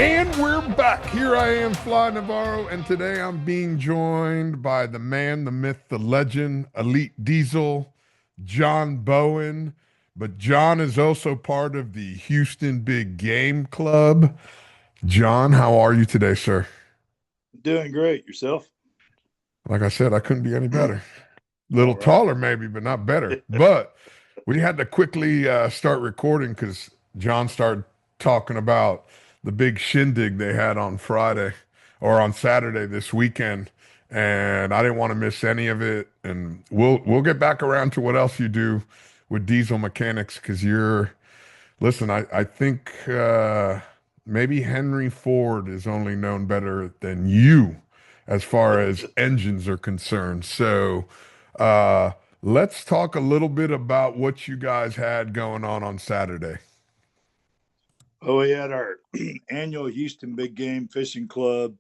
And we're back. Here I am, Fly Navarro, and today I'm being joined by the man, the myth, the legend, Elite Diesel, John Bowen. But John is also part of the Houston Big Game Club. John, how are you today, sir? Doing great. Yourself? Like I said, I couldn't be any better. A little All right. taller, maybe, but not better. But we had to quickly start recording because John started talking about the big shindig they had on Friday or on Saturday this weekend, and I didn't want to miss any of it. And we'll get back around to what else you do with diesel mechanics because you're listen. I think maybe Henry Ford is only known better than you as far as engines are concerned. So. Uh, let's talk a little bit about what you guys had going on Saturday. Well, we had our annual Houston Big Game Fishing Club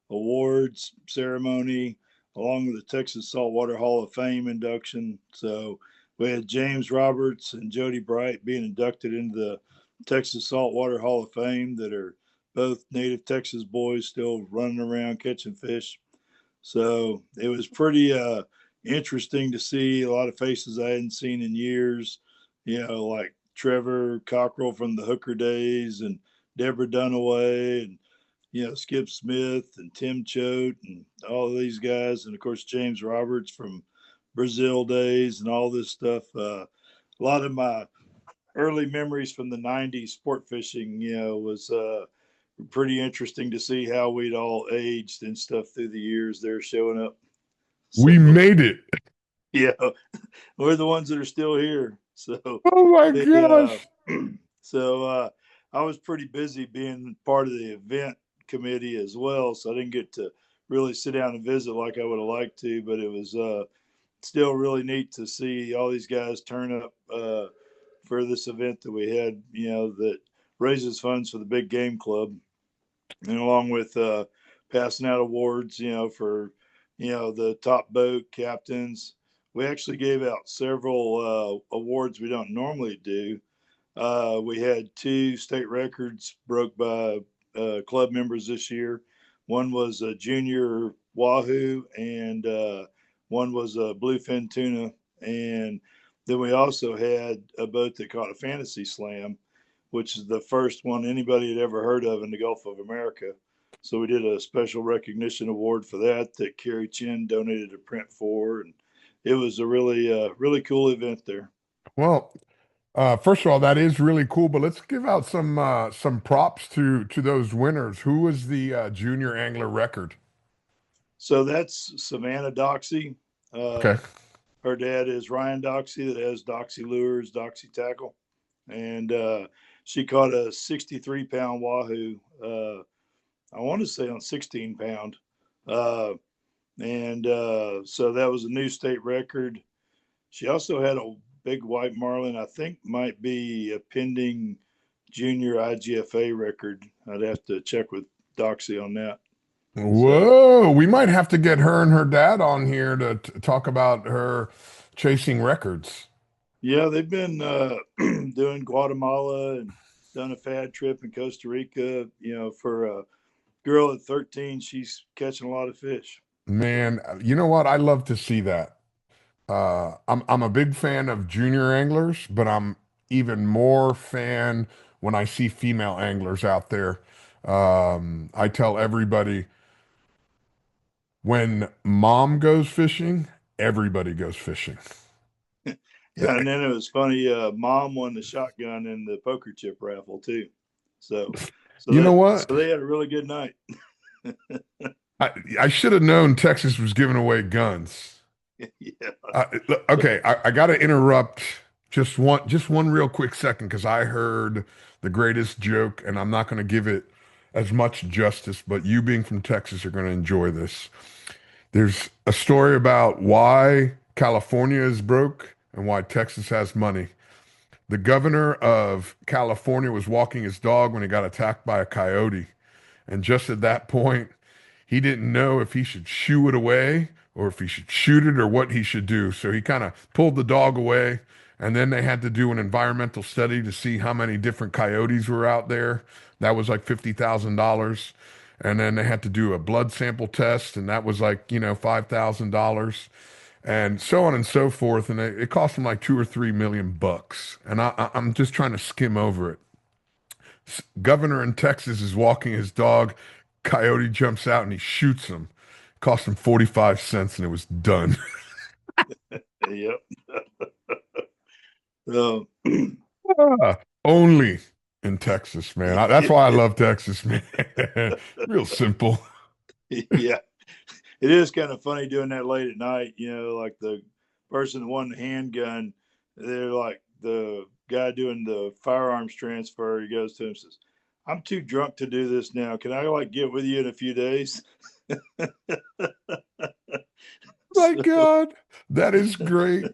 awards ceremony, along with the Texas Saltwater Hall of Fame induction. So we had James Roberts and Jody Bright being inducted into the Texas Saltwater Hall of Fame, that are both native Texas boys still running around catching fish. So it was pretty interesting to see a lot of faces I hadn't seen in years, like Trevor Cockrell from the Hooker days, and Deborah Dunaway, and Skip Smith and Tim Choate and all of these guys, and of course James Roberts from Brazil days and all this stuff. A lot of my early memories from the '90s sport fishing, was pretty interesting to see how we'd all aged and stuff through the years. They're showing up. So We made it. yeah, we're the ones that are still here. So Oh my they, gosh. so I was pretty busy being part of the event committee as well, so I didn't get to really sit down and visit like I would have liked to. But it was still really neat to see all these guys turn up for this event that we had, that raises funds for the Big Game Club, and along with passing out awards, for the top boat captains. We actually gave out several awards we don't normally do. We had two state records broke by club members this year. One was a junior wahoo, and one was a bluefin tuna. And then we also had a boat that caught a fantasy slam, which is the first one anybody had ever heard of in the Gulf of America. So we did a special recognition award for that Kerry Chin donated a print for, and it was a really cool event there. Well, first of all, that is really cool, but let's give out some props to those winners. Who was the junior angler record? So that's Savannah Doxy. Uh, Okay. her dad is Ryan Doxy, that has Doxy Lures, Doxy Tackle, and she caught a 63-pound wahoo. I want to say on 16 pound. Uh, and so that was a new state record. She also had a big white marlin, I think might be a pending junior IGFA record. I'd have to check with Doxy on that. So Whoa, we might have to get her and her dad on here to talk about her chasing records. yeah, they've been doing Guatemala and done a fad trip in Costa Rica. For a girl at 13, she's catching a lot of fish. Man, you know what? I love to see that. I'm a big fan of junior anglers, but I'm even more fan when I see female anglers out there. I tell everybody when mom goes fishing, everybody goes fishing. Yeah, and then it was funny. Mom won the shotgun in the poker chip raffle too. So, so You know they what? so they had a really good night. I, I should have known Texas was giving away guns. Yeah. Okay, I got to interrupt just one real quick second because I heard the greatest joke, and I'm not going to give it as much justice, but you being from Texas are going to enjoy this. There's a story about why California is broke and why Texas has money. The governor of California was walking his dog when he got attacked by a coyote. And just at that point, he didn't know if he should shoo it away or if he should shoot it or what he should do. So he kind of pulled the dog away And then they had to do an environmental study to see how many different coyotes were out there. That was like $50,000. And then they had to do a blood sample test, and that was like, $5,000, and so on and so forth. And it cost them like 2 or 3 million bucks. And I'm just trying to skim over it. Governor in Texas is walking his dog. Coyote jumps out and he shoots him. Cost him 45 cents and it was done. Yep. So, Only in Texas, man. That's why I love Texas, man. Real simple. yeah, it is kind of funny doing that late at night. Like the person that won the handgun, they're like the guy doing the firearms transfer. He goes to him and says, "I'm too drunk to do this now. Can I like get with you in a few days?" My God, that is great.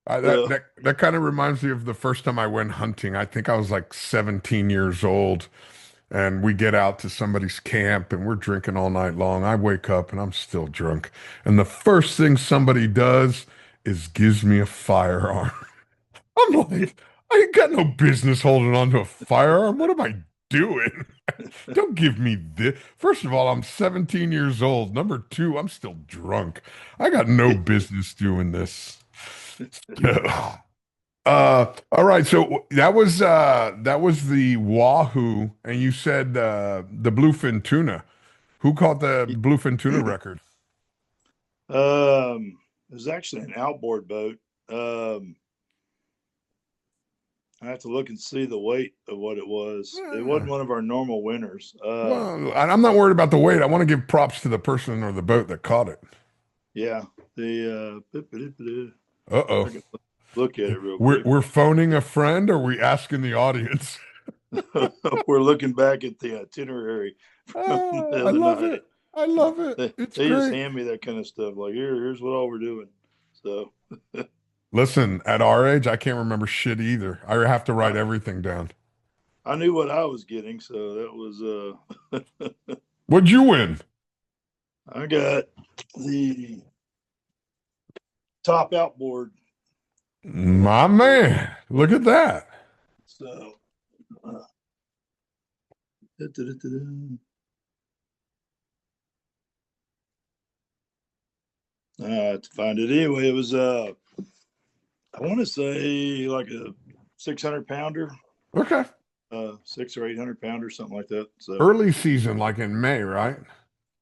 So, That kind of reminds me of the first time I went hunting. I think I was like 17 years old, and we get out to somebody's camp and we're drinking all night long. I wake up and I'm still drunk. And the first thing somebody does is gives me a firearm. I'm like, I ain't got no business holding on to a firearm. What am I doing? Don't give me this. First of all, I'm 17 years old. Number two, I'm still drunk. I got no business doing this. All right. So that was the wahoo, and you said the bluefin tuna. Who caught the bluefin tuna record? it was actually an outboard boat. I have to look and see the weight of what it was. It wasn't one of our normal winners. Well, I'm not worried about the weight. I want to give props to the person or the boat that caught it. Yeah, Uh-oh. I can look at it real We're quick. we're phoning a friend, or we asking the audience? We're looking back at the itinerary from the I other love night. it. I love it. They, It's they just great. hand me that kind of stuff. Like, here's what all we're doing. So Listen, at our age, I can't remember shit either. I have to write I, everything down. I knew what I was getting. So that was, What'd you win? I got the top outboard. My man, look at that. So, to find it anyway, it was I want to say like a 600 pounder, Okay. 600 or 800 pounder, something like that. So Early season, like in May, right?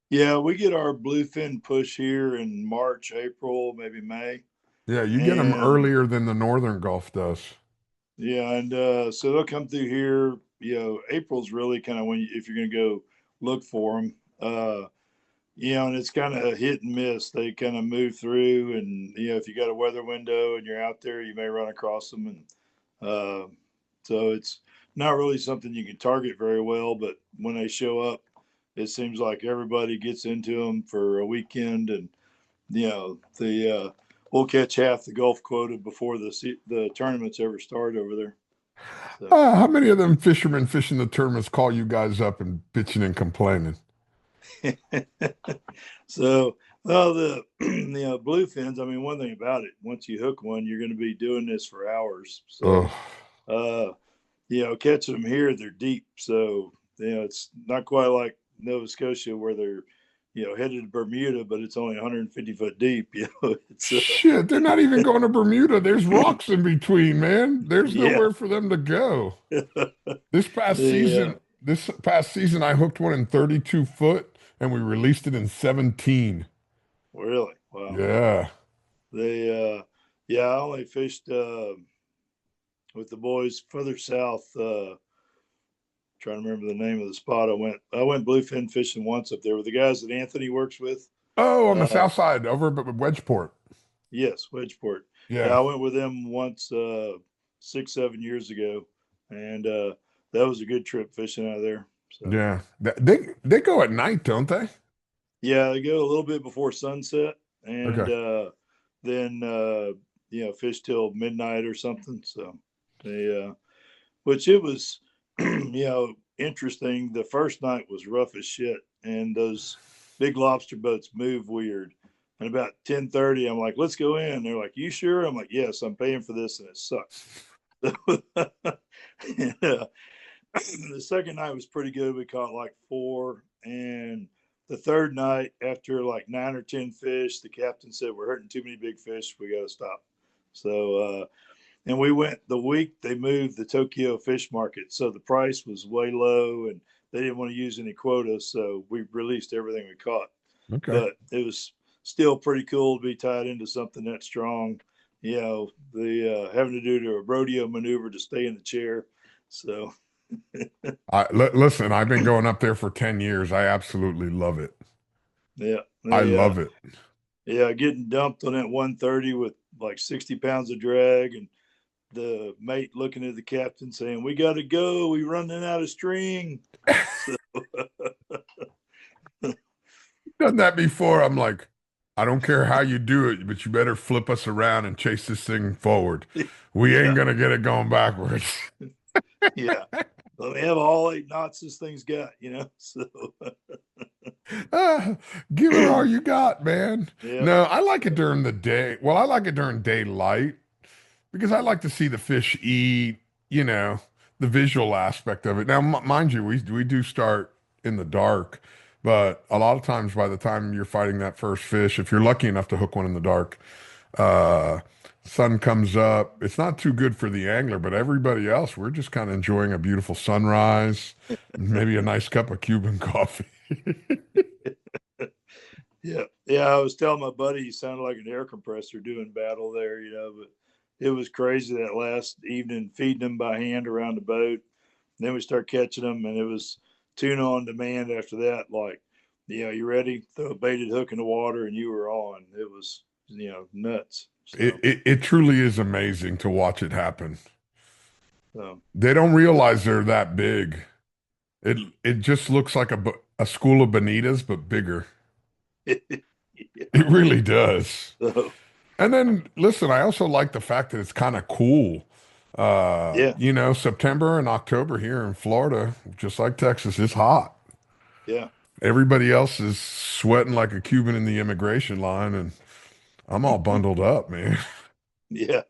yeah, we get our bluefin push here in March, April, maybe May, Yeah, you get them and earlier than the Northern Gulf does. yeah, and so they'll come through here. April's really kind of when if you're going to go look for them. And it's kind of hit and miss. They kind of move through, and if you got a weather window and you're out there, you may run across them, and so it's not really something you can target very well. But when they show up, it seems like everybody gets into them for a weekend, and the we'll catch half the Gulf quota before the tournaments ever start over there. So. How many of them fishermen fishing the tournaments call you guys up and bitching and complaining? So, well, the bluefins. I mean, one thing about it, once you hook one, you're going to be doing this for hours. So, Oh, uh, catching them here, they're deep. So, it's not quite like Nova Scotia where they're, headed to Bermuda, but it's only 150 foot deep. It's shit, they're not even going to Bermuda. There's rocks in between, man. There's yeah. nowhere for them to go. This past the season, this past season, I hooked one in 32 foot and we released it in 17. Really wow. Yeah. They yeah, I only fished with the boys further south. Trying to remember the name of the spot. I went bluefin fishing once up there with the guys that Anthony works with. Oh, on the Uh, south side, over at Wedgeport. yes, Wedgeport. Yeah, Yeah. I went with them once 6, 7 years ago, and that was a good trip fishing out of there. So Yeah. They go at night, don't they? yeah, they go a little bit before sunset, and Okay. then fish till midnight or something. So they which it was interesting. The first night was rough as shit, and those big lobster boats move weird. And about 10:30, I'm like, let's go in. They're like, you sure? I'm like, yes, I'm paying for this and it sucks. Yeah. The second night was pretty good. We caught like four. And the third night, after like 9 or 10 fish, the captain said, we're hurting too many big fish. We got to stop. So, and we went the week they moved the Tokyo fish market. So the price was way low and they didn't want to use any quotas. So we released everything we caught. Okay. But it was still pretty cool to be tied into something that strong. You know, the having to do a rodeo maneuver to stay in the chair. So Listen, I've been going up there for 10 years. I absolutely love it. yeah, I they love it. yeah, getting dumped on that 130 with like 60 pounds of drag, and the mate looking at the captain saying, "We got to go. We running out of string." So, Done that before. I'm like, I don't care how you do it, but you better flip us around and chase this thing forward. We ain't yeah, gonna get it going backwards. yeah. Well, we have all 8 knots this thing's got, you know. So Ah, give it all you got, man. yeah, No, I like it during the day. Well, I like it during daylight because I like to see the fish eat, you know, the visual aspect of it. Now, mind you, we do start in the dark, but a lot of times by the time you're fighting that first fish, if you're lucky enough to hook one in the dark, uh, sun comes up. It's not too good for the angler, but everybody else, we're just kind of enjoying a beautiful sunrise, maybe a nice cup of Cuban coffee. yeah, yeah. I was telling my buddy he sounded like an air compressor doing battle there, you know. But it was crazy that last evening feeding them by hand around the boat. And then we start catching them, and it was tuna on demand after that. Like, you know, you ready? Throw a baited hook in the water, and you were on. It was, you know, nuts. So, It truly is amazing to watch it happen. so They don't realize they're that big. It just looks like a school of bonitas, but bigger. yeah. It really does. So, And then listen, I also like the fact that it's kind of cool. yeah, You know, September and October here in Florida, just like Texas, it's hot. yeah, Everybody else is sweating like a Cuban in the immigration line, and I'm all bundled up, man. yeah.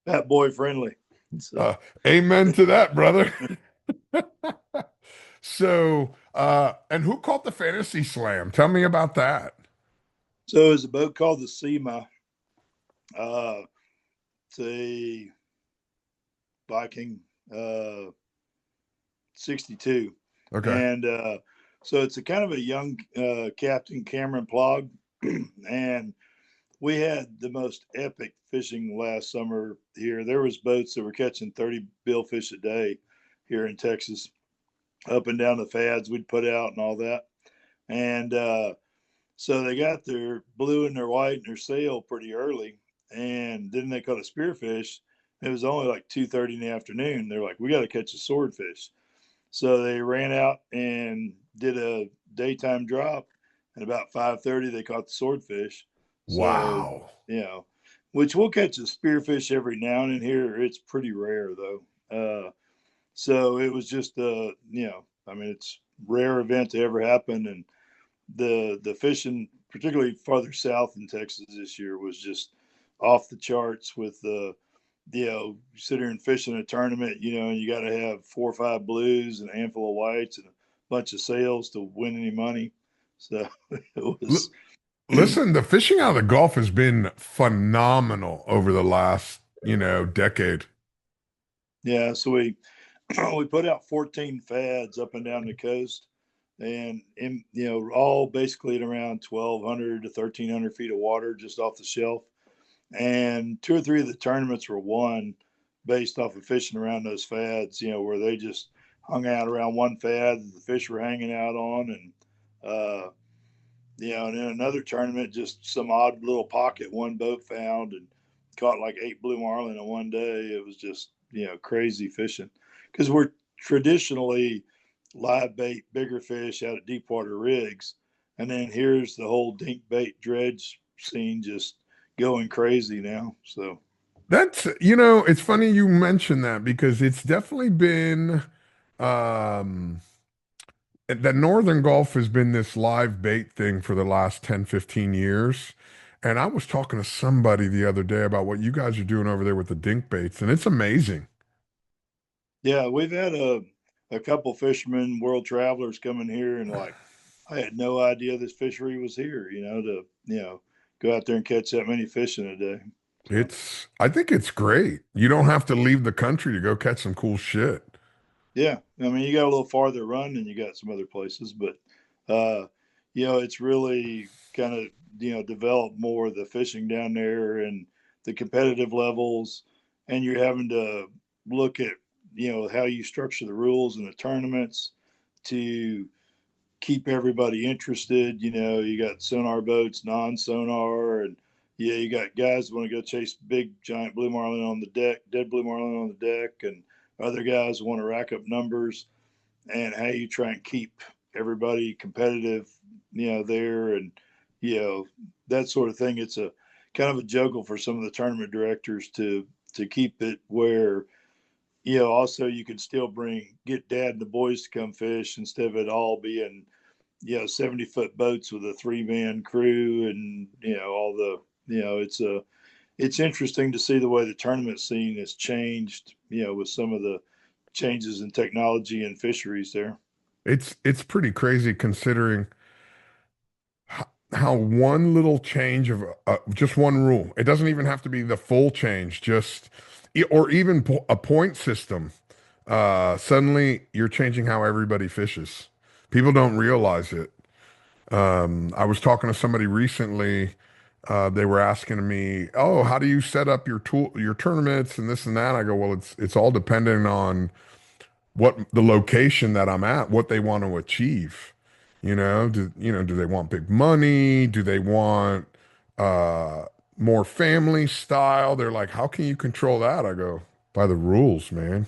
Fat boy friendly. So, Uh, Amen to that, brother. So, and who caught the fantasy slam? Tell me about that. so it's a boat called the SEMA. Uh, it's a Viking 62. Okay. And so it's a kind of a young Captain Cameron Plog. And we had the most epic fishing last summer here. There was boats that were catching 30 billfish a day here in Texas, up and down the fads we'd put out and all that. And so they got their blue and their white and their sail pretty early. And then they caught a spearfish. It was only like 2:30 in the afternoon. They're like, we got to catch a swordfish. So they ran out and did a daytime drop. And about 5:30, they caught the swordfish. So, Wow. you know, which we'll catch a spearfish every now and then here. It's pretty rare though. So it was just you know, I mean, it's rare event to ever happen. And the fishing, particularly farther south in Texas this year, was just off the charts with you know, you sit here and fish in a tournament, you know, and you got to have 4 or 5 blues and a handful of whites and a bunch of sails to win any money. So it L was, Listen, the fishing out of the Gulf has been phenomenal over the last, decade. yeah. So we we put out 14 fads up and down the coast, and in, you know, all basically at around 1,200 to 1,300 feet of water just off the shelf. And 2 or 3 of the tournaments were won based off of fishing around those fads, you know, where they just hung out around one fad that the fish were hanging out on. And, you know, and in another tournament, just some odd little pocket one boat found and caught like 8 blue marlin in one day. It was just, you know, crazy fishing because we're traditionally live bait, bigger fish out of deep water rigs. And then here's the whole dink bait dredge scene just going crazy now. So, It's funny you mention that because it's definitely been, um, the Northern Gulf has been this live bait thing for the last 10, 15 years. And I was talking to somebody the other day about what you guys are doing over there with the dink baits, and it's amazing. Yeah, we've had a couple fishermen, world travelers coming here, and like, I had no idea this fishery was here. To go out there and catch that many fish in a day. So I think it's great. You don't have to leave the country to go catch some cool shit. yeah, I mean, you got a little farther run than you got some other places, but uh, it's really kind of developed more of the fishing down there and the competitive levels, and you're having to look at how you structure the rules in the tournaments to keep everybody interested. You got sonar boats, non-sonar, and yeah, you got guys that want to go chase big giant blue marlin on the deck, dead blue marlin on the deck, and other guys want to rack up numbers. And how you try and keep everybody competitive, there, and you know that sort of thing. It's a kind of a juggle for some of the tournament directors to keep it where also you can still get dad and the boys to come fish instead of it all being 70-foot boats with a 3-man crew, and all the it's interesting to see the way the tournament scene has changed, with some of the changes in technology and fisheries there. It's pretty crazy considering how one little change of just one rule. It doesn't even have to be the full change, just or even a point system. Suddenly you're changing how everybody fishes. People don't realize it. I was talking to somebody recently. They were asking me, "Oh, how do you set up your tournaments and this and that?" I go, "Well, it's all dependent on what the location that I'm at, what they want to achieve. Do they want big money? Do they want uh more family style?" They're like, "How can you control that?" I go, "By the rules, man.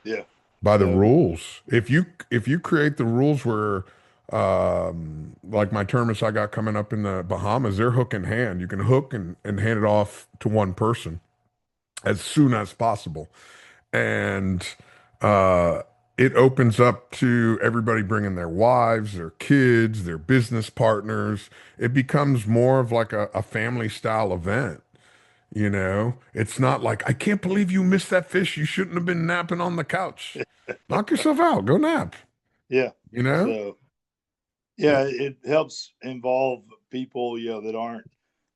Yeah. By the So rules. If you create the rules where like my tournaments I got coming up in the Bahamas, they're hook in hand. You can hook and hand it off to one person as soon as possible. And uh, it opens up to everybody bringing their wives, their kids, their business partners. It becomes more of like a family style event. It's not like, I can't believe you missed that fish. You shouldn't have been napping on the couch. Knock yourself out. Go nap. yeah. You know? So yeah, it helps involve people, that aren't,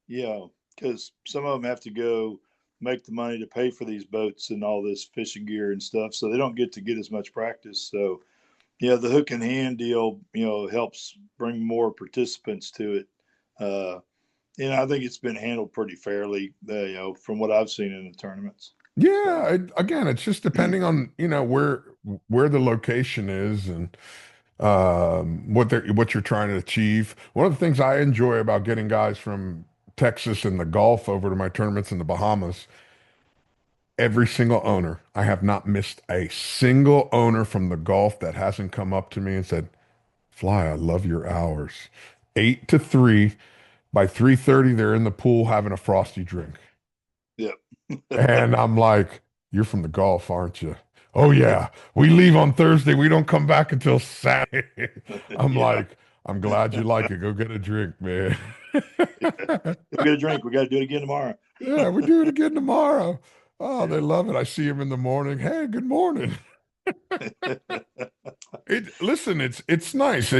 because some of them have to go make the money to pay for these boats and all this fishing gear and stuff. So they don't get as much practice. So, the hook and hand deal, helps bring more participants to it. Uh, and I think it's been handled pretty fairly, from what I've seen in the tournaments. So, Yeah. Again, it's just depending on, where the location is and what you're trying to achieve. One of the things I enjoy about getting guys from Texas and the Gulf over to my tournaments in the Bahamas, every single owner, I have not missed a single owner from the Gulf that hasn't come up to me and said, "Fly, I love your hours. 8 to 3. By 3:30, they're in the pool having a frosty drink." yeah. And I'm like, "You're from the Gulf, aren't you?" "Oh yeah, we leave on Thursday. We don't come back until Saturday." I'm Yeah. like, "I'm glad you like it. Go get a drink, man." Go get a drink. We got to do it again tomorrow. Yeah, we do it again tomorrow. Oh, they Yeah. love it. I see him in the morning. "Hey, good morning." Listen, it's nice.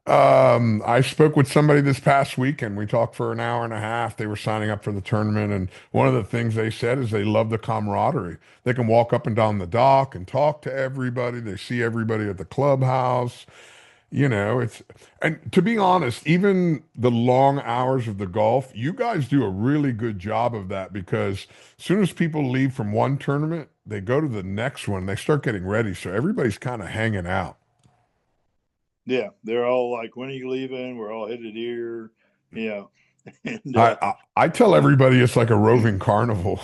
I spoke with somebody this past weekend. We talked for an hour and a half. They were signing up for the tournament, and one of the things they said is they love the camaraderie. They can walk up and down the dock and talk to everybody. They see everybody at the clubhouse. And to be honest, even the long hours of the golf, you guys do a really good job of that because as soon as people leave from one tournament, they go to the next one. They start getting ready. So everybody's kind of hanging out. Yeah. They're all like, when are you leaving? We're all headed here. Yeah. And I tell everybody it's like a roving carnival.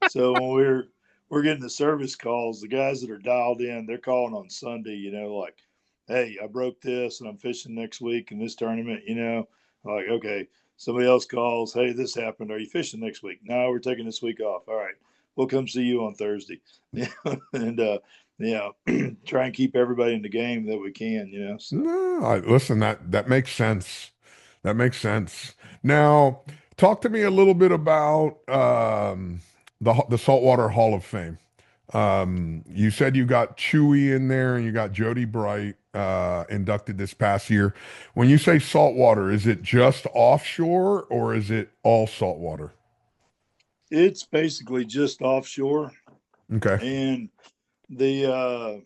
so when we're getting the service calls, the guys that are dialed in, they're calling on Sunday, like, hey, I broke this and I'm fishing next week in this tournament, like, okay, somebody else calls, hey, this happened. Are you fishing next week? No, we're taking this week off. All right, we'll come see you on Thursday. And try and keep everybody in the game that we can, so. No, listen, that makes sense. That makes sense. Now, talk to me a little bit about the Saltwater Hall of Fame. You said you got Chewy in there and you got Jody Bright inducted this past year. When you say saltwater, is it just offshore or is it all saltwater? It's basically just offshore, Okay. and the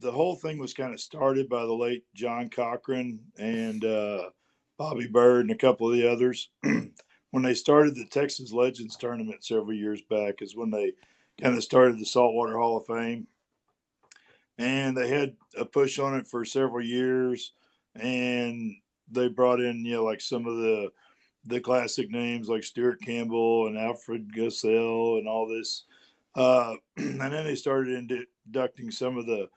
whole thing was kind of started by the late John Cochran and Bobby Bird and a couple of the others. When they started the Texas Legends tournament several years back, is when they kind of started the Saltwater Hall of Fame, and they had a push on it for several years, and they brought in like some of the classic names like Stuart Campbell and Alfred Gussell and all this. And then they started inducting some of the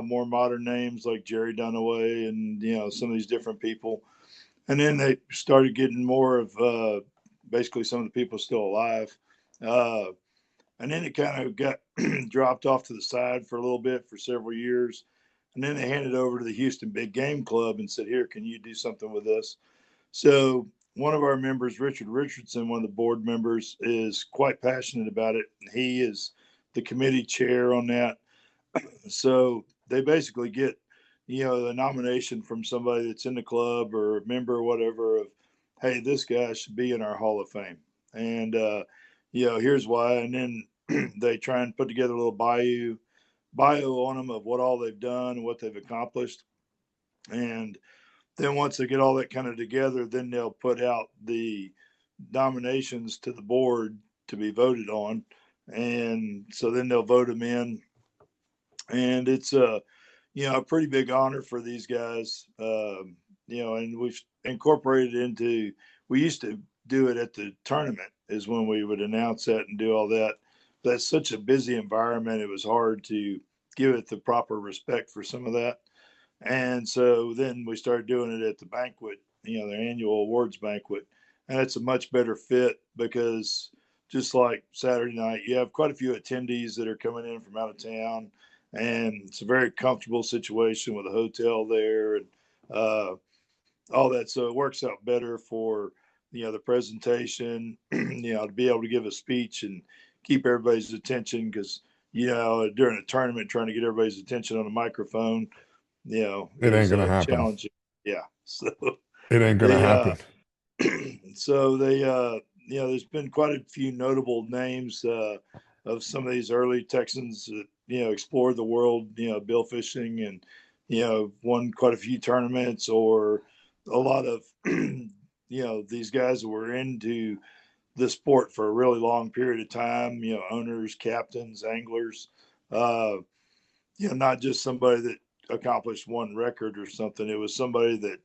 more modern names like Jerry Dunaway and some of these different people. And then they started getting more of basically some of the people still alive. And then it kind of got dropped off to the side for a little bit for several years. And then they handed over to the Houston Big Game Club and said, "Here, can you do something with this?" So one of our members, Richard Richardson, one of the board members, is quite passionate about it. He is the committee chair on that. So they basically get, the nomination from somebody that's in the club or a member or whatever of, hey, this guy should be in our Hall of Fame. And, here's why. And then they try and put together a little bio on them of what all they've done and what they've accomplished. And then once they get all that kind of together, then they'll put out the nominations to the board to be voted on. And so then they'll vote them in. And it's a pretty big honor for these guys. And we've incorporated into, we used to do it at the tournament is when we would announce that and do all that. That's such a busy environment. It was hard to give it the proper respect for some of that. And so then we started doing it at the banquet, their annual awards banquet. And it's a much better fit because just like Saturday night, you have quite a few attendees that are coming in from out of town. And it's a very comfortable situation with a hotel there and all that. So it works out better for, the presentation, to be able to give a speech and keep everybody's attention because, during a tournament, trying to get everybody's attention on a microphone, It ain't is gonna happen. challenging. Yeah. So It ain't gonna they, happen. so they, there's been quite a few notable names of some of these early Texans that, explored the world, bill fishing and, won quite a few tournaments or a lot of, these guys that were into the sport for a really long period of time, owners, captains, anglers, not just somebody that accomplished one record or something. It was somebody that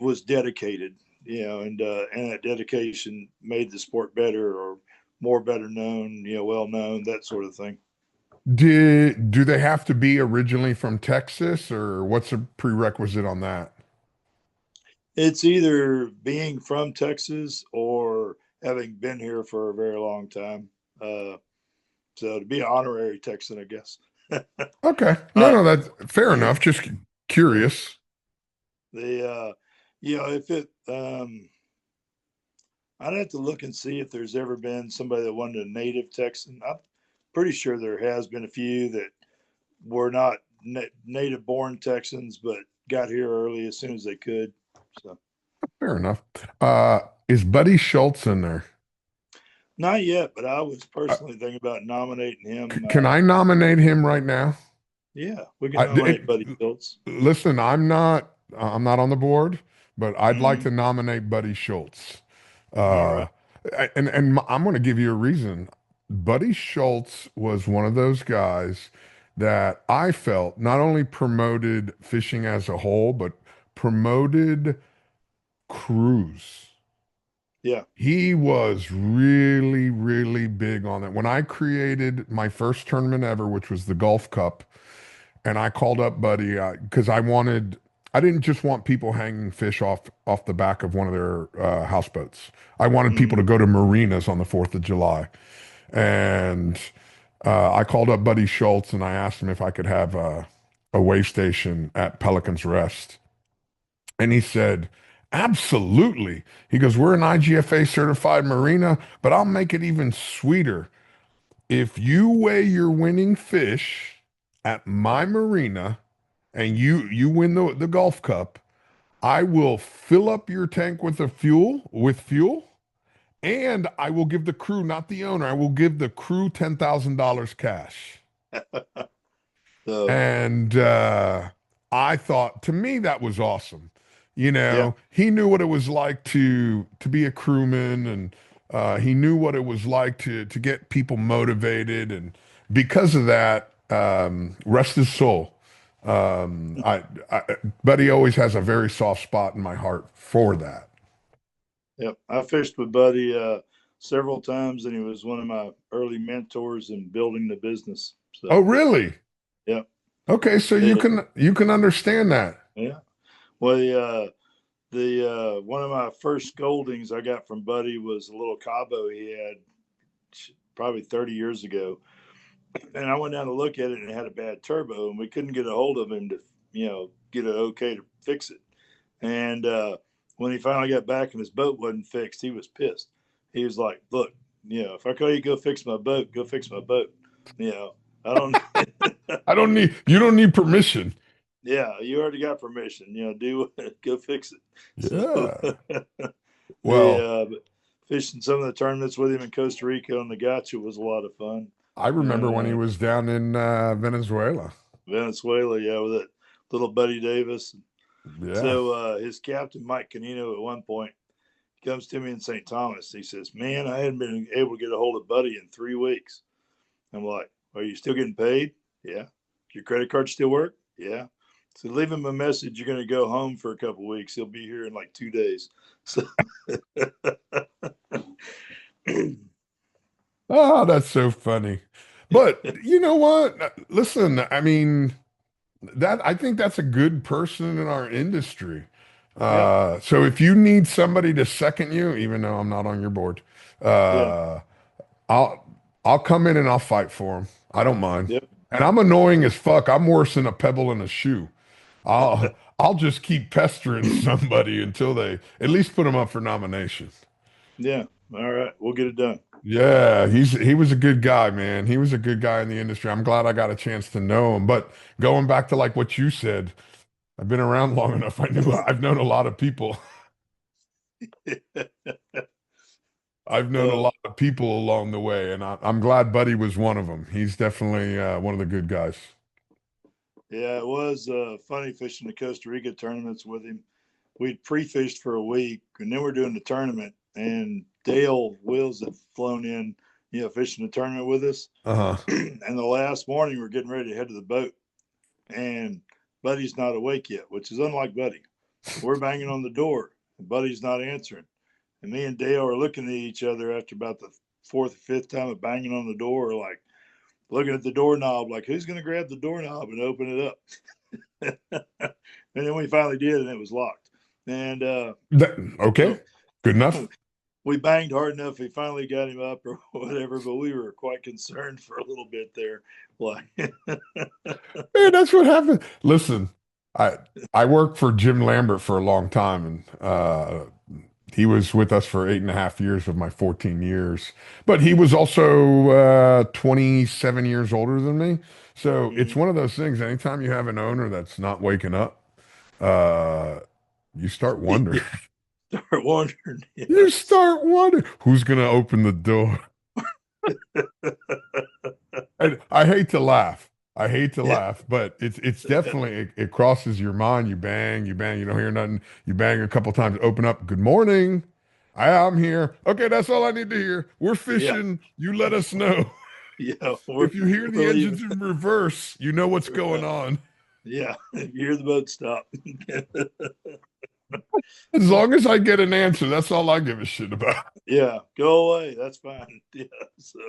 was dedicated, and that dedication made the sport better or more better known, well known, that sort of thing. Do they have to be originally from Texas, or what's a prerequisite on that? It's either being from Texas or having been here for a very long time. So to be an honorary Texan, I guess. Okay. No, uh, no, that's fair enough. Just curious. the if it I'd have to look and see if there's ever been somebody that wanted a native Texan. I'm pretty sure there has been a few that were not native born Texans, but got here early as soon as they could. So Fair enough. Is Buddy Schultz in there? not yet, but I was Uh, personally thinking about nominating him. can I nominate him right now? Yeah, we can nominate Buddy Schultz. Listen, I'm not on the board, but I'd like Mm-hmm. to nominate Buddy Schultz. All Uh, right. and I'm going to give you a reason. Buddy Schultz was one of those guys that I felt not only promoted fishing as a whole, but promoted cruise. Yeah. He was really, really big on it. When I created my first tournament ever, which was the Gulf Cup, and I called up Buddy because I didn't just want people hanging fish off the back of one of their houseboats. I wanted people Mm-hmm. to go to marinas on the 4th of July. And I called up Buddy Schultz and I asked him if I could have a wave station at Pelican's Rest. And he said, absolutely. He goes, we're an IGFA certified marina, but I'll make it even sweeter. If you weigh your winning fish at my marina and you win the golf cup, I will fill up your tank with fuel, and I will give the crew, not the owner, I will give the crew $10,000 cash. So And I thought, to me, that was awesome. yeah, He knew what it was like to be a crewman, and he knew what it was like to get people motivated. And because of that, rest his soul. I Buddy always has a very soft spot in my heart for that. yep. I fished with Buddy several times, and he was one of my early mentors in building the business. Oh, So really? yeah, Okay, so you yeah, can understand that. yeah. Well, the one of my first scoldings I got from Buddy was a little Cabo he had probably 30 years ago, and I went down to look at it and it had a bad turbo, and we couldn't get a hold of him to get it okay to fix it. And when he finally got back and his boat wasn't fixed, he was pissed. He was like, "Look, if I call you go fix my boat, go fix my boat. You know, I don't." You don't need permission. Yeah, you already got permission. Do go fix it. So Yeah. Well, but fishing some of the tournaments with him in Costa Rica on the Gotcha was a lot of fun. I remember when he And was down in Venezuela. Venezuela, yeah, with that little Buddy Davis. Yeah. So his captain, Mike Canino, at one point comes to me in St. Thomas. He says, "Man, I hadn't been able to get a hold of Buddy in 3 weeks." I'm like, "Are you still getting paid?" "Yeah." "Your credit card still work?" "Yeah." So leave him a message. You're going to go home for a couple of weeks. He'll be here in like 2 days. So Oh, that's so funny. But you know what? Listen, I mean, I think that's a good person in our industry. yeah, So if you need somebody to second you, even though I'm not on your board, yeah, uh, I'll I'll come in and I'll fight for him. I don't mind. yep, And I'm annoying as fuck. I'm worse than a pebble in a shoe. I'll just keep pestering somebody until they at least put them up for nomination. yeah. All right, we'll get it done. Yeah, he was a good guy, man. He was a good guy in the industry. I'm glad I got a chance to know him. But going back to like what you said, I've been around long enough. I've known a lot of people. I've known a uh, lot of people along the way, and I'm glad Buddy was one of them. He's definitely one of the good guys. yeah, it was funny fishing the Costa Rica tournaments with him. We'd pre-fished for a week, and then we're doing the tournament. And Dale Wills had flown in, fishing the tournament with us. Uh-huh. And the last morning, we're getting ready to head to the boat, and Buddy's not awake yet, which is unlike Buddy. We're banging on the door, and Buddy's not answering. And me and Dale are looking at each other after about the fourth or fifth time of banging on the door, like looking at the doorknob, like who's going to grab the doorknob and open it up? And then we finally did, and it was locked. And Okay, so good enough. we banged hard enough. He finally got him up or whatever, but we were quite concerned for a little bit there. Like, Man, that's what happened. Listen, I I worked for Jim Lambert for a long time, and he was with us for 8.5 years of my 14 years. But he was also 27 years older than me. So it's mm, one of those things. Anytime you have an owner that's not waking up, uh, you start wondering. yeah, start wondering. You Yes. start wondering who's going to open the door. And I hate to laugh. I hate to Yeah. laugh, but it's definitely it crosses your mind. You bang, you don't hear nothing. You bang a couple times, open up, good morning. I'm here. Okay, that's all I need to hear. We're Yeah. fishing. You let us know. Yeah. If you hear the We're leaving. engines in reverse, you know what's going on. Yeah. You hear the boat stop. As long as I get an answer, that's all I give a shit about. Yeah. Go away. That's fine. Yeah. So,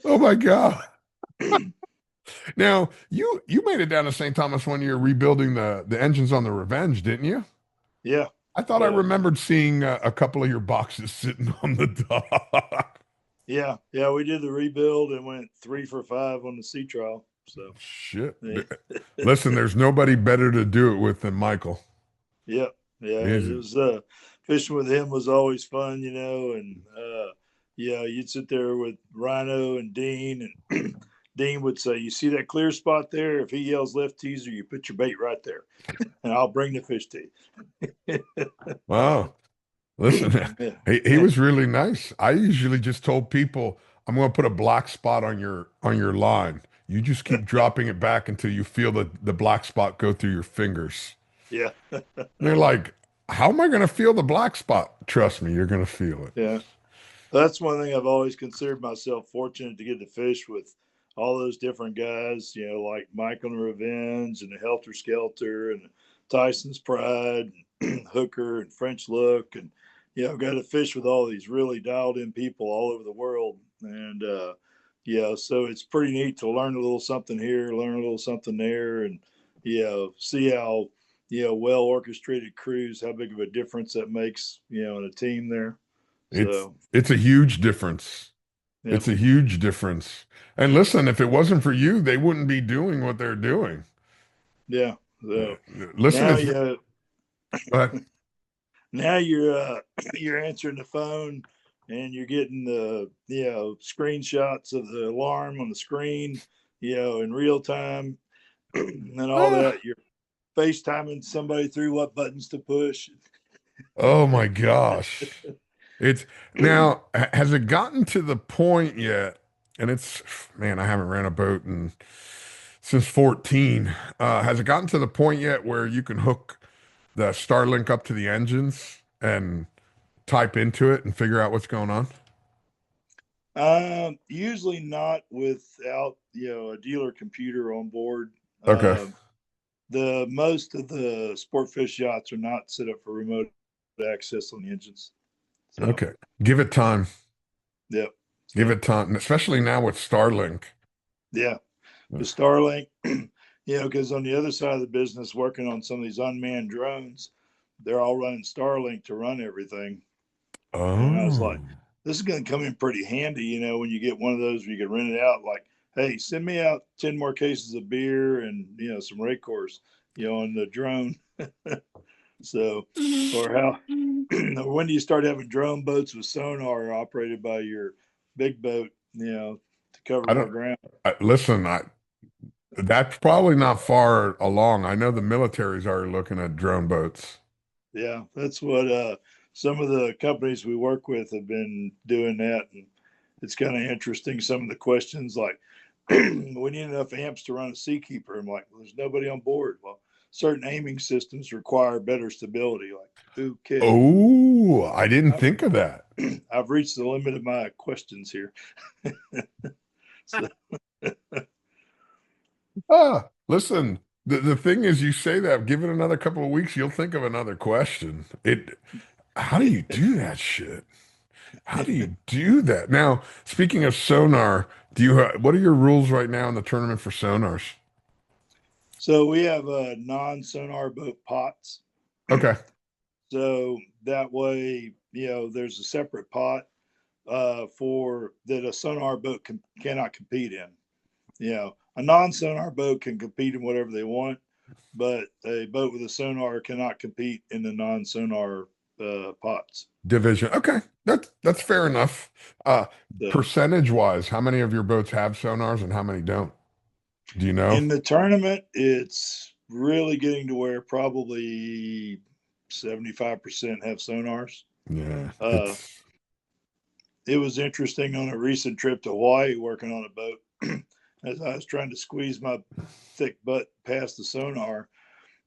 Oh my God. Now, you made it down to St. Thomas one year rebuilding the engines on the Revenge, didn't you? yeah. I thought I Yeah. remembered seeing a couple of your boxes sitting on the dock. Yeah, we did the rebuild and went 3 for 5 on the sea trial. So Shit. yeah, Listen, there's nobody better to do it with than Michael. yeah, yeah. He's It was fishing with him was always fun, and yeah, you'd sit there with Rhino and Dean, and Dean would say, "You see that clear spot there? If he yells left teaser, you put your bait right there, and I'll bring the fish to you." wow. Listen, he Yeah. was really nice. I usually just told people I'm going to put a black spot on your line. You just keep dropping it back until you feel the black spot go through your fingers. Yeah. And they're like, how am I going to feel the black spot? Trust me, you're going to feel it. Yeah. That's one thing I've always considered myself fortunate to get to fish with all those different guys, like Mike on the Revenge and the Helter Skelter and Tyson's Pride, and Hooker and French Look. And, I've got to fish with all these really dialed in people all over the world. And, yeah, so it's pretty neat to learn a little something here, learn a little something there, and, see how, well orchestrated crews, how big of a difference that makes, in a team there. So, It's a huge difference. yeah. It's a huge difference. And listen, if it wasn't for you, they wouldn't be doing what they're doing. Yeah. So Listen, now if you but now you're answering the phone and you're getting the screenshots of the alarm on the screen, in real time and all ah, that. You're FaceTiming somebody through what buttons to push. oh my gosh. It's now, has it gotten to the point yet? And it's, man, I haven't ran a boat since 14. Has it gotten to the point yet where you can hook the Starlink up to the engines and type into it and figure out what's going on? Usually not without a dealer computer on board. Okay. Um, the most of the sport fish yachts are not set up for remote access on the engines. So, Okay. Give it time. yep. Give So, it time, especially now with Starlink. yeah, with Starlink, because on the other side of the business, working on some of these unmanned drones, they're all running Starlink to run everything. And I was like, Oh. this is going to come in pretty handy, when you get one of those where you can rent it out. Like, hey, send me out 10 more cases of beer and, some Raycors, on the drone. So, or how, or when do you start having drone boats with sonar operated by your big boat, to cover I more don't ground? listen, that's probably not far along. I know the military's already looking at drone boats. Yeah, that's what some of the companies we work with have been doing that. And it's kind of interesting. Some of the questions like, we need enough amps to run a Seakeeper. I'm like, well, there's nobody on board. Well, certain aiming systems require better stability. Like, okay, Oh, I didn't I've, think of that. I've reached the limit of my questions here. So, Listen, the thing is, you say that, give it another couple of weeks, you'll think of another question. How do you do that shit? How do you do that? Now, speaking of sonar, what are your rules right now in the tournament for sonars? so we have non-sonar boat pots. Okay. So that way, there's a separate pot for that a sonar boat cannot compete in. A non-sonar boat can compete in whatever they want, but a boat with a sonar cannot compete in the non-sonar pots. Division. Okay. That's fair enough. So Percentage wise, how many of your boats have sonars and how many don't? Do you know? in the tournament, it's really getting to where probably 75% have sonars. Yeah, Uh, it was interesting on a recent trip to Hawaii working on a boat. As I was trying to squeeze my thick butt past the sonar,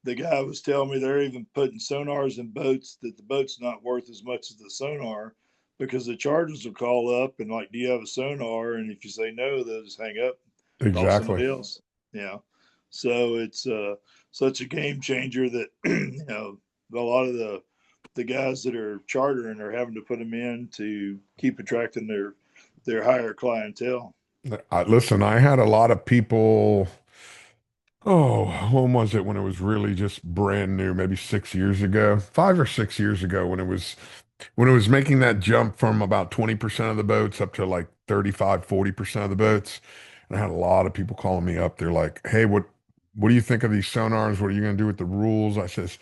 the guy was telling me they're even putting sonars in boats that the boat's not worth as much as the sonar because the chargers will call up and like, do you have a sonar? And if you say no, they'll just hang up, call exactly. somebody else. Yeah. So it's such a game changer that a lot of the guys that are chartering are having to put them in to keep attracting their higher clientele. Listen, I had a lot of people. Oh, when was it when it was really just brand new? Maybe 6 years ago, 5 or 6 years ago, when it was making that jump from about 20% of the boats up to like 35, 40% of the boats. And I had a lot of people calling me up. They're like, hey, what do you think of these sonars? What are you going to do with the rules? I says,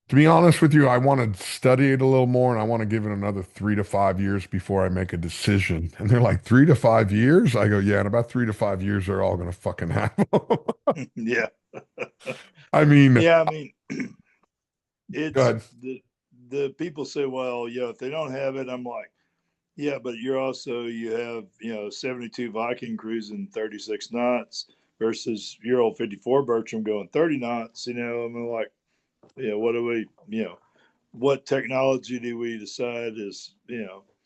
to be honest with you, I want to study it a little more and I want to give it another 3 to 5 years before I make a decision. And they're like, 3 to 5 years? I go, yeah, in about 3 to 5 years, they're all going to fucking have them. Yeah. I mean, Yeah. I mean, go it's ahead. the people say, well, if they don't have it, I'm like, yeah, but you have, 72 Viking cruising 36 knots versus your old 54 Bertram going 30 knots, I'm like, what do we, what technology do we decide is,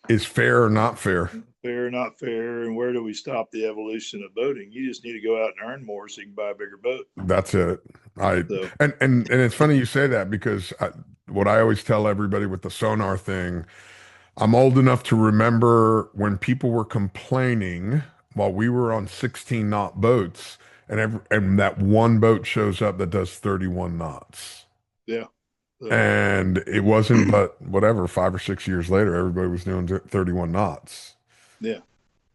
Is fair or not fair? fair, not fair, and where do we stop the evolution of boating? You just need to go out and earn more so you can buy a bigger boat. That's it. I So, and it's funny you say that because what I always tell everybody with the sonar thing, I'm old enough to remember when people were complaining while we were on 16 knot boats and that one boat shows up that does 31 knots. yeah. So, And it wasn't but whatever, 5 or 6 years later, everybody was doing 31 knots. yeah.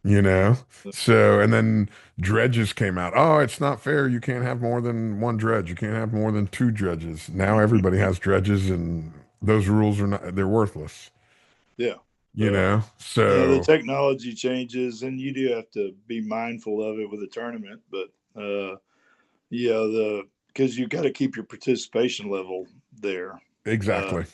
You know? So, and then dredges came out. Oh, it's not fair. You can't have more than one dredge. You can't have more than two dredges. Now everybody has dredges and those rules are not, they're worthless, Yeah. you know? The So, technology changes, and you do have to be mindful of it with a tournament. But because you got to keep your participation level there. Uh, exactly.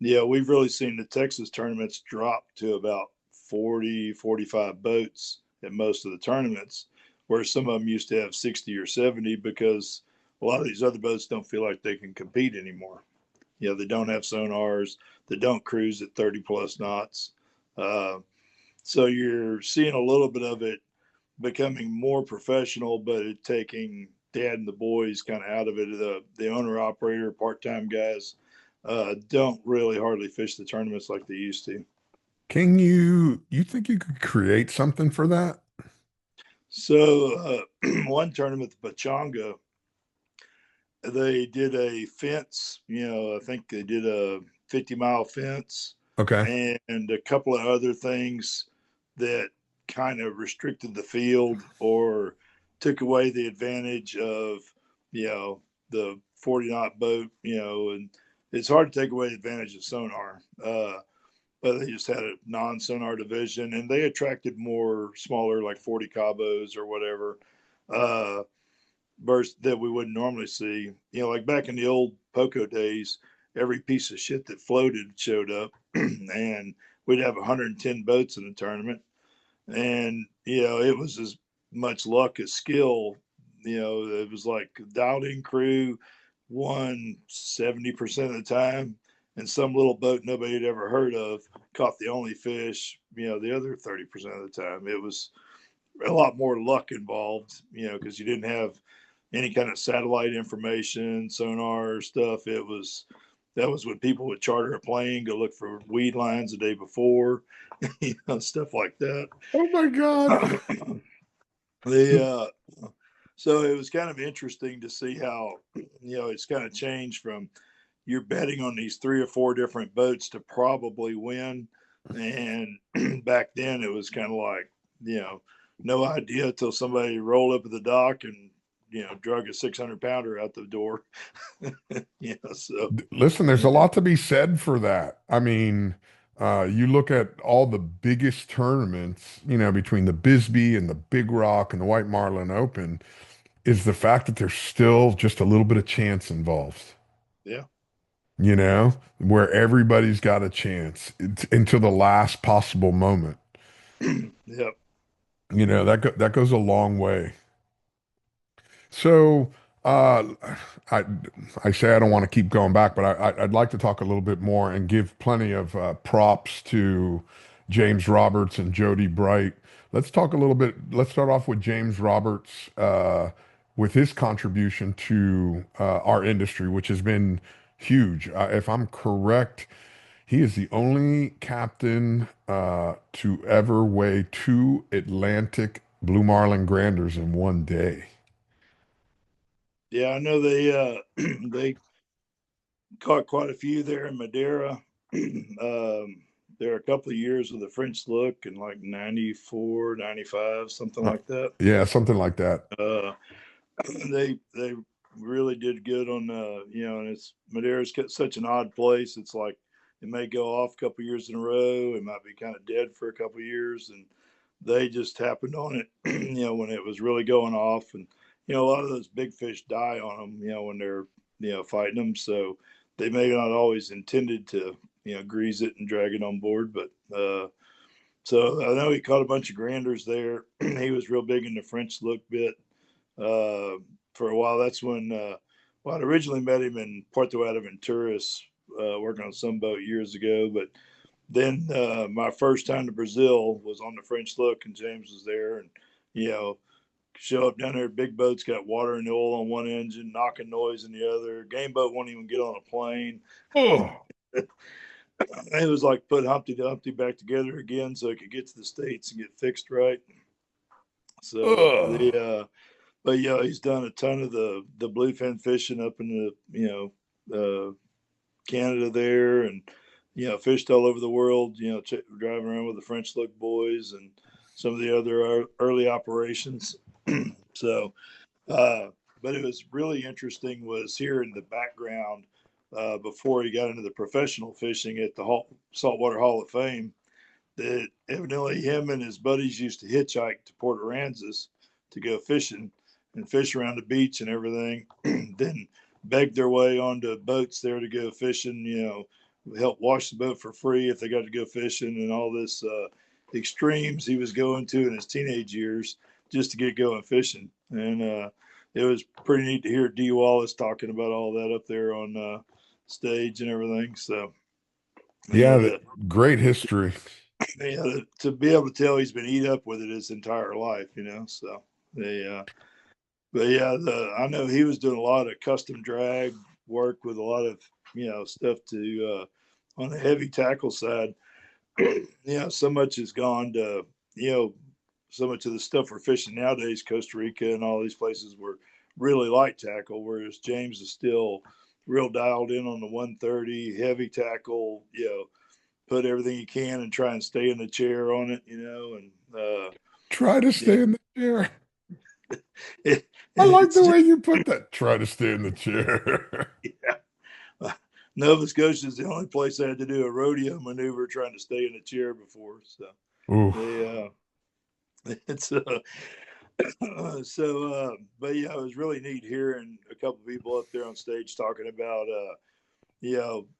we've really seen the Texas tournaments drop to about 40, 45 boats at most of the tournaments, where some of them used to have 60 or 70 because a lot of these other boats don't feel like they can compete anymore. They don't have sonars, they don't cruise at 30 plus knots. Uh, so you're seeing a little bit of it becoming more professional, but it taking dad and the boys kind of out of it. The owner operator, part time guys, don't really hardly fish the tournaments like they used to. You think you could create something for that? So one tournament, the Pachanga, they did a fence. I think they did a 50-mile fence Okay. and a couple of other things that kind of restricted the field or took away the advantage of the 40 knot boat. And it's hard to take away the advantage of sonar. But they just had a non-sonar division, and they attracted more smaller, like 40 cabos or whatever, uh, bursts that we wouldn't normally see. Like back in the old Poco days, every piece of shit that floated showed up, and we'd have 110 boats in the tournament, and it was as much luck as skill. It was like dialed in crew won 70% of the time, and some little boat nobody had ever heard of caught the only fish. The other 30% of the time, it was a lot more luck involved. Because you didn't have any kind of satellite information, sonar stuff. That was when people would charter a plane, go look for weed lines the day before, stuff like that. Oh my God. the So it was kind of interesting to see how it's kind of changed from you're betting on these three or four different boats to probably win, and back then it was kind of like no idea until somebody rolled up at the dock and drug a 600-pounder out the door. So Listen, there's a lot to be said for that. I mean, you look at all the biggest tournaments, between the Bisbee and the Big Rock and the White Marlin Open, is the fact that there's still just a little bit of chance involved, yeah. where everybody's got a chance until the last possible moment. Yep. That goes a long way. So, uh, I I say I don't want to keep going back, but I'd like to talk a little bit more and give plenty of props to James Roberts and Jody Bright. Let's talk a little bit. Let's start off with James Roberts with his contribution to our industry, which has been huge. If I'm correct, he is the only captain to ever weigh two Atlantic blue marlin granders in one day. Yeah, I know they they caught quite a few there in Madeira. there a couple of years with a French look in like 94, 95, something Uh, like that. yeah, something like that. Uh, they really did good on and it's Madeira's such an odd place. It's like it may go off a couple of years in a row. It might be kind of dead for a couple of years, and they just happened on it. When it was really going off, and a lot of those big fish die on them. When they're fighting them, so they may not always intended to grease it and drag it on board, but. So I know he caught a bunch of granders there. He was real big in the French look bit for a while. That's when I originally met him in Puerto Aventuras, working on some boat years ago. But then my first time to Brazil was on the French look, and James was there, and you know, show up down there. Big boats got water and oil on one engine, knocking noise in the other. Game boat won't even get on a plane. Oh, It was like put Humpty Dumpty back together again so it could get to the States and get fixed right. So oh, but yeah, he's done a ton of the bluefin fishing up in the Canada there, and fished all over the world. Driving around with the French Look boys and some of the other early operations. So, but it was really interesting was here in the background before he got into the professional fishing at the Saltwater Hall of Fame. That evidently him and his buddies used to hitchhike to Port Aransas to go fishing and fish around the beach and everything. Then beg their way onto boats there to go fishing, help wash the boat for free if they got to go fishing, and all this extremes he was going to in his teenage years just to get going fishing. And it was pretty neat to hear D. Wallace talking about all that up there on stage and everything. So, yeah, the, great history. to be able to tell he's been eat up with it his entire life, So but yeah, I know he was doing a lot of custom drag work with a lot of stuff to on the heavy tackle side. So much has gone to so much of the stuff we're fishing nowadays. Costa Rica and all these places were really light tackle, whereas James is still real dialed in on the 130 heavy tackle. Put everything you can and try and stay in the chair on it. And Try to yeah, stay in the chair. it, I and like it's the just way you put that. Try to stay in the chair. yeah. Nova Scotia is the only place I had to do a rodeo maneuver trying to stay in a chair before. So they, Oof. it's but yeah, it was really neat hearing a couple of people up there on stage talking about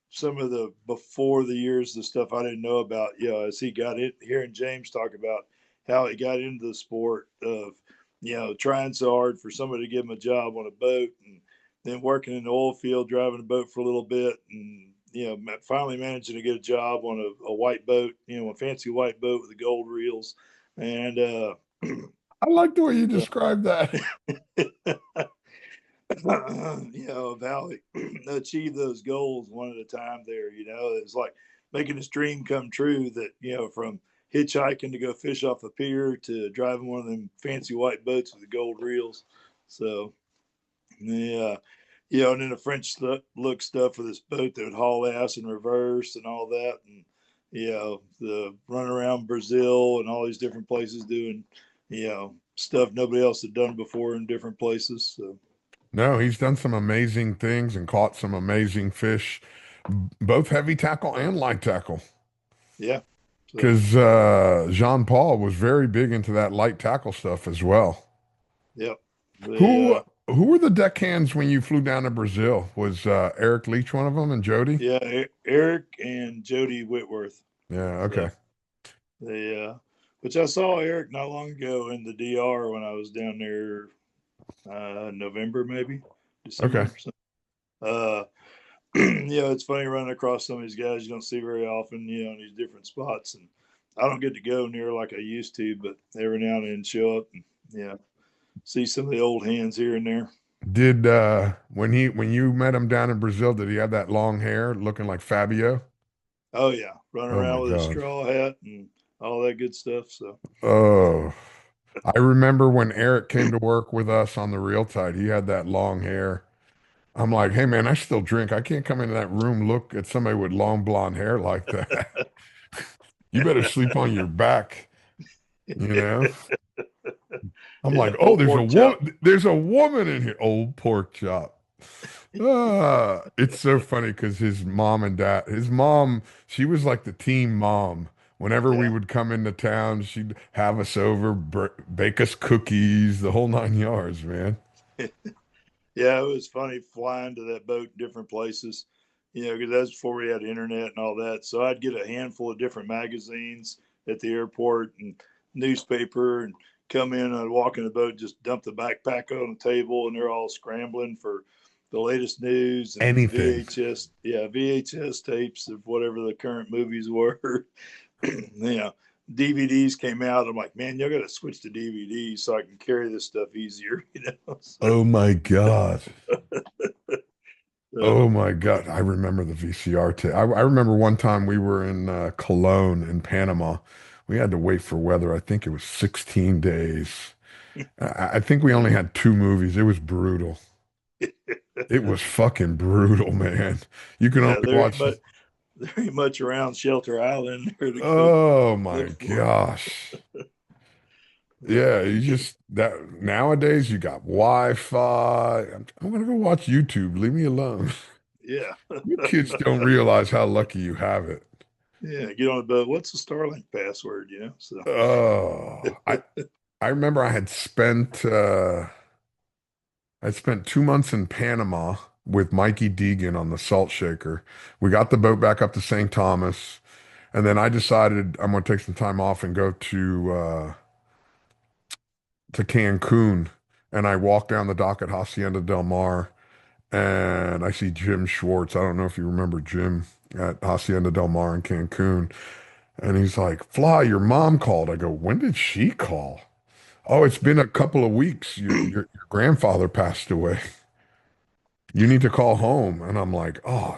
some of the before the years, the stuff I didn't know about. As he got it, hearing James talk about how he got into the sport of trying so hard for somebody to give him a job on a boat, and then working in the oil field, driving a boat for a little bit, and finally managing to get a job on a white boat, a fancy white boat with the gold reels, and I like the way you describe that. of how he achieve those goals one at a time there. It's like making his dream come true that, from hitchhiking to go fish off a pier to driving one of them fancy white boats with the gold reels. So, yeah. And then the French look stuff for this boat that would haul ass in reverse and all that. And, the run around Brazil and all these different places doing, stuff nobody else had done before in different places. So, No, he's done some amazing things and caught some amazing fish, both heavy tackle and light tackle. yeah. So, Because Jean Paul was very big into that light tackle stuff as well. yep. Who The who were the deckhands when you flew down to Brazil? Was Eric Leach one of them and Jody? Eric and Jody Whitworth. Yeah, So okay. which I saw Eric not long ago in the DR when I was down there, November maybe Okay. December. So, uh, it's funny running across some of these guys you don't see very often, in these different spots, and I don't get to go near like I used to, but every now and then show up and see some of the old hands here and there. Did when you met him down in Brazil, did he have that long hair looking like Fabio? Oh yeah, running Oh my around with his God. straw hat and all that good stuff. So Oh, I remember when Eric came to work with us on the Real Tide, he had that long hair. I'm like, hey man, I still drink. I can't come into that room, look at somebody with long blonde hair like that. You better sleep on your back, you know? I'm Yeah, like, oh, old pork chop. there's a woman in here. Old pork chop. It's so funny because his mom, she was like the team mom. Whenever we Yeah. would come into town, she'd have us over, bake us cookies, the whole 9 yards, man. Yeah, it was funny flying to that boat in different places, because that's before we had internet and all that. So I'd get a handful of different magazines at the airport and newspaper and come in. I'd walk in the boat, just dump the backpack on the table, and they're all scrambling for the latest news and Anything. VHS tapes of whatever the current movies were. DVDs came out. I'm like, man, y'all got to switch to DVDs so I can carry this stuff easier, So, Oh my God. Oh so my God. I remember the VCR tape. I remember one time we were in Cologne in Panama. We had to wait for weather. I think it was 16 days. I think we only had two movies. It was brutal. It was fucking brutal, man. You can only yeah, watch. there ain't much around Shelter Island there to go Oh look my for. gosh. Yeah, Yeah, you just that nowadays you got Wi-Fi. I'm gonna go watch YouTube. Leave me alone. yeah, You kids don't realize how lucky you have it. yeah. Get on the boat. What's the Starlink password? So Oh, I remember I spent 2 months in Panama with Mikey Deegan on the Salt Shaker. We got the boat back up to St. Thomas, and then I decided I'm gonna take some time off and go to Cancun. And I walked down the dock at Hacienda Del Mar, and I see Jim Schwartz. I don't know if you remember Jim at Hacienda Del Mar in Cancun. And he's like, Fly, your mom called. I go, when did she call? Oh, it's been a couple of weeks. Your grandfather passed away. You need to call home. And I'm like, oh,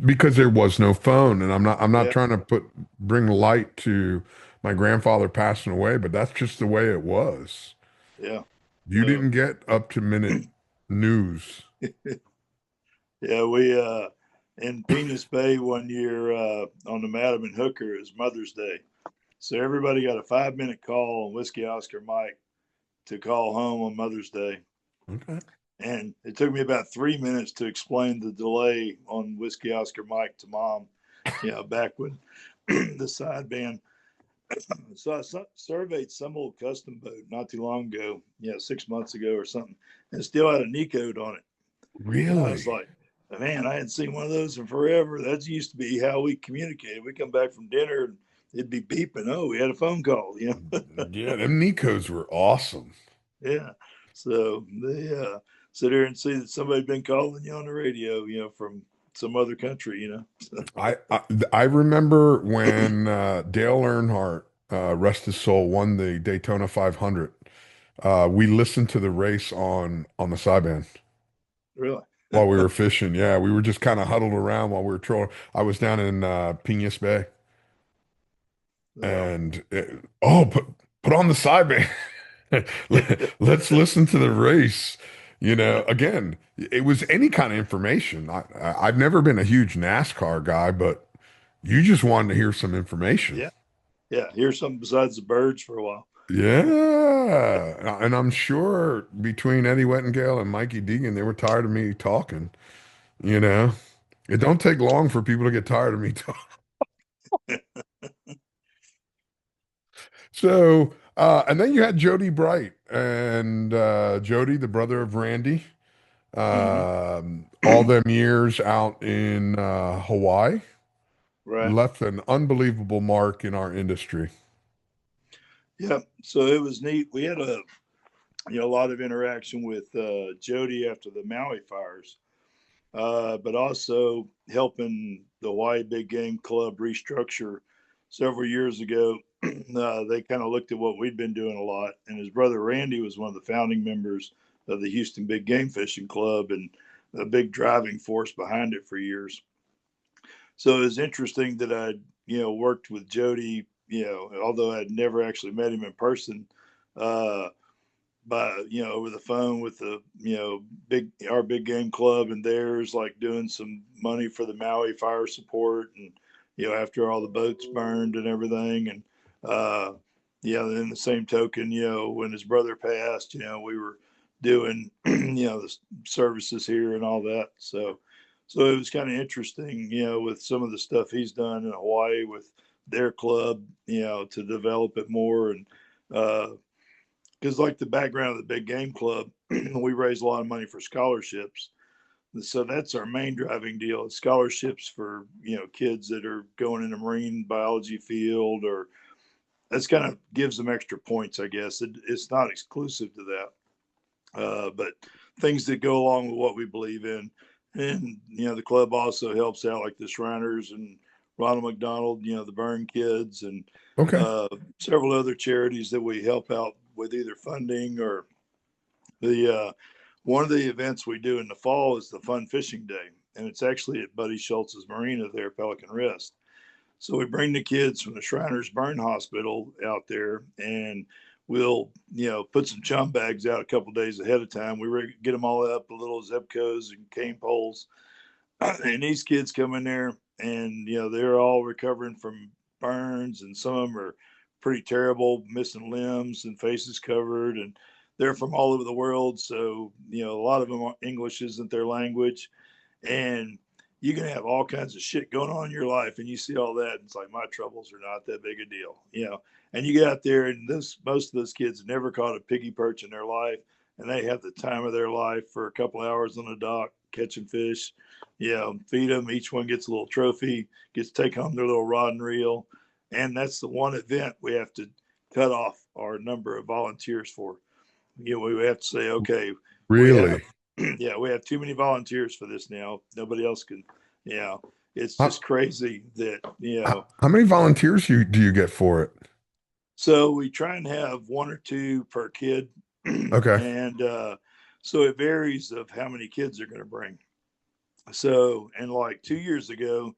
because there was no phone. And I'm not yeah, trying to bring light to my grandfather passing away, but that's just the way it was. yeah. You Uh, didn't get up to minute news. yeah, we in Penis Bay one year on the Madam and Hooker is Mother's Day. So everybody got a 5-minute call on Whiskey Oscar Mike to call home on Mother's Day. Okay. And it took me about 3 minutes to explain the delay on Whiskey Oscar Mike to mom, back when the sideband. So I surveyed some old custom boat not too long ago, 6 months ago or something, and it still had a knee code on it. And I was Really? like, man, I hadn't seen one of those in forever. That used to be how we communicated. We come back from dinner and it'd be beeping. Oh, we had a phone call. Yeah, them Nikos were awesome. Yeah. So they sit there and see that somebody's been calling you on the radio, from some other country. I I, I remember when Dale Earnhardt, rest his soul, won the Daytona 500. We listened to the race on the sideband Really? while we were fishing. Yeah, we were just kind of huddled around while we were trolling. I was down in Piñas Bay, Well, and put on the sideband. Let's listen to the race. yeah. Again, it was any kind of information. I've never been a huge NASCAR guy, but you just wanted to hear some information. Yeah. Yeah. Here's something besides the birds for a while. Yeah. And I'm sure between Eddie Wettengale and Mikey Deegan, they were tired of me talking. You know, it don't take long for people to get tired of me talking. So, and then you had Jody Bright and Jody, the brother of Randy. Hmm. All them years out in Hawaii Right. left an unbelievable mark in our industry. Yeah. So it was neat. We had a lot of interaction with Jody after the Maui fires, but also helping the Hawaii Big Game Club restructure several years ago. They kind of looked at what we'd been doing a lot, and his brother Randy was one of the founding members of the Houston Big Game Fishing Club and a big driving force behind it for years. So it was interesting that I, worked with Jody, although I'd never actually met him in person, uh, by over the phone with the big our big game club and theirs, like doing some money for the Maui fire support and after all the boats burned and everything. And, yeah, then the same token, when his brother passed, we were doing, the services here and all that. So it was kind of interesting, with some of the stuff he's done in Hawaii with their club, to develop it more. And, because like the background of the big game club, we raise a lot of money for scholarships. So that's our main driving deal: scholarships for kids that are going in a marine biology field, or that's kind of gives them extra points, I guess. It's not exclusive to that, but things that go along with what we believe in. And the club also helps out, like the Shriners and Ronald McDonald, the Burn Kids, and Okay. several other charities that we help out with either funding or the one of the events we do in the fall is the Fun Fishing Day, and it's actually at Buddy Schultz's Marina there, Pelican Rest. So we bring the kids from the Shriners Burn Hospital out there, and we'll put some chum bags out a couple days ahead of time. We get them all up, the little Zebcos and cane poles, and these kids come in there, and they're all recovering from burns, and some of them are pretty terrible, missing limbs and faces covered, and they're from all over the world. So a lot of them, English isn't their language, and you can have all kinds of shit going on in your life, and you see all that, and it's like, my troubles are not that big a deal, and you get out there, and most of those kids never caught a piggy perch in their life, and they have the time of their life for a couple hours on the dock catching fish. Feed them, each one gets a little trophy, gets to take home their little rod and reel. And that's the one event we have to cut off our number of volunteers for. We have to say, okay, we have Really? we have too many volunteers for this now. Nobody else can. It's How, just crazy that how many volunteers do you get for it? So we try and have one or two per kid, Okay. and so it varies of how many kids they're going to bring. So, and like 2 years ago,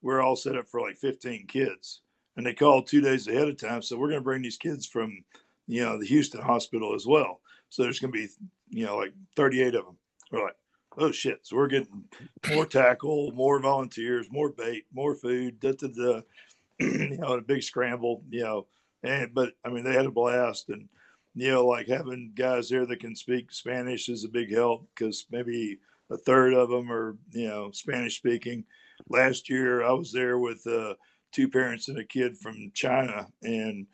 we're all set up for like 15 kids, and they called 2 days ahead of time. So we're going to bring these kids from the Houston hospital as well. So there's going to be like 38 of them. We're like, oh shit! So we're getting more tackle, more volunteers, more bait, more food. A big scramble. But I mean, they had a blast, and like having guys there that can speak Spanish is a big help, because maybe a third of them are Spanish speaking. Last year I was there with two parents and a kid from China, and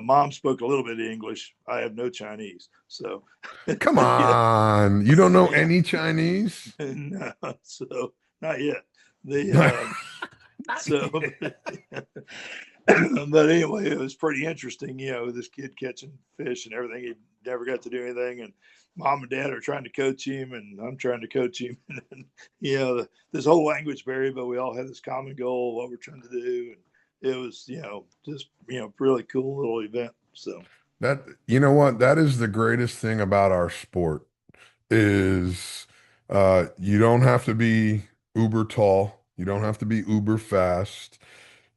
mom spoke a little bit of English. I have no Chinese, so Come on. You don't know any Chinese? no, so not yet. Not The so but anyway, it was pretty interesting, this kid catching fish and everything. He never got to do anything, and mom and dad are trying to coach him, and I'm trying to coach him. And this whole language barrier, but we all had this common goal, what we're trying to do, and it was, just really cool little event. So that, you know what? That is the greatest thing about our sport is you don't have to be uber tall. You don't have to be uber fast.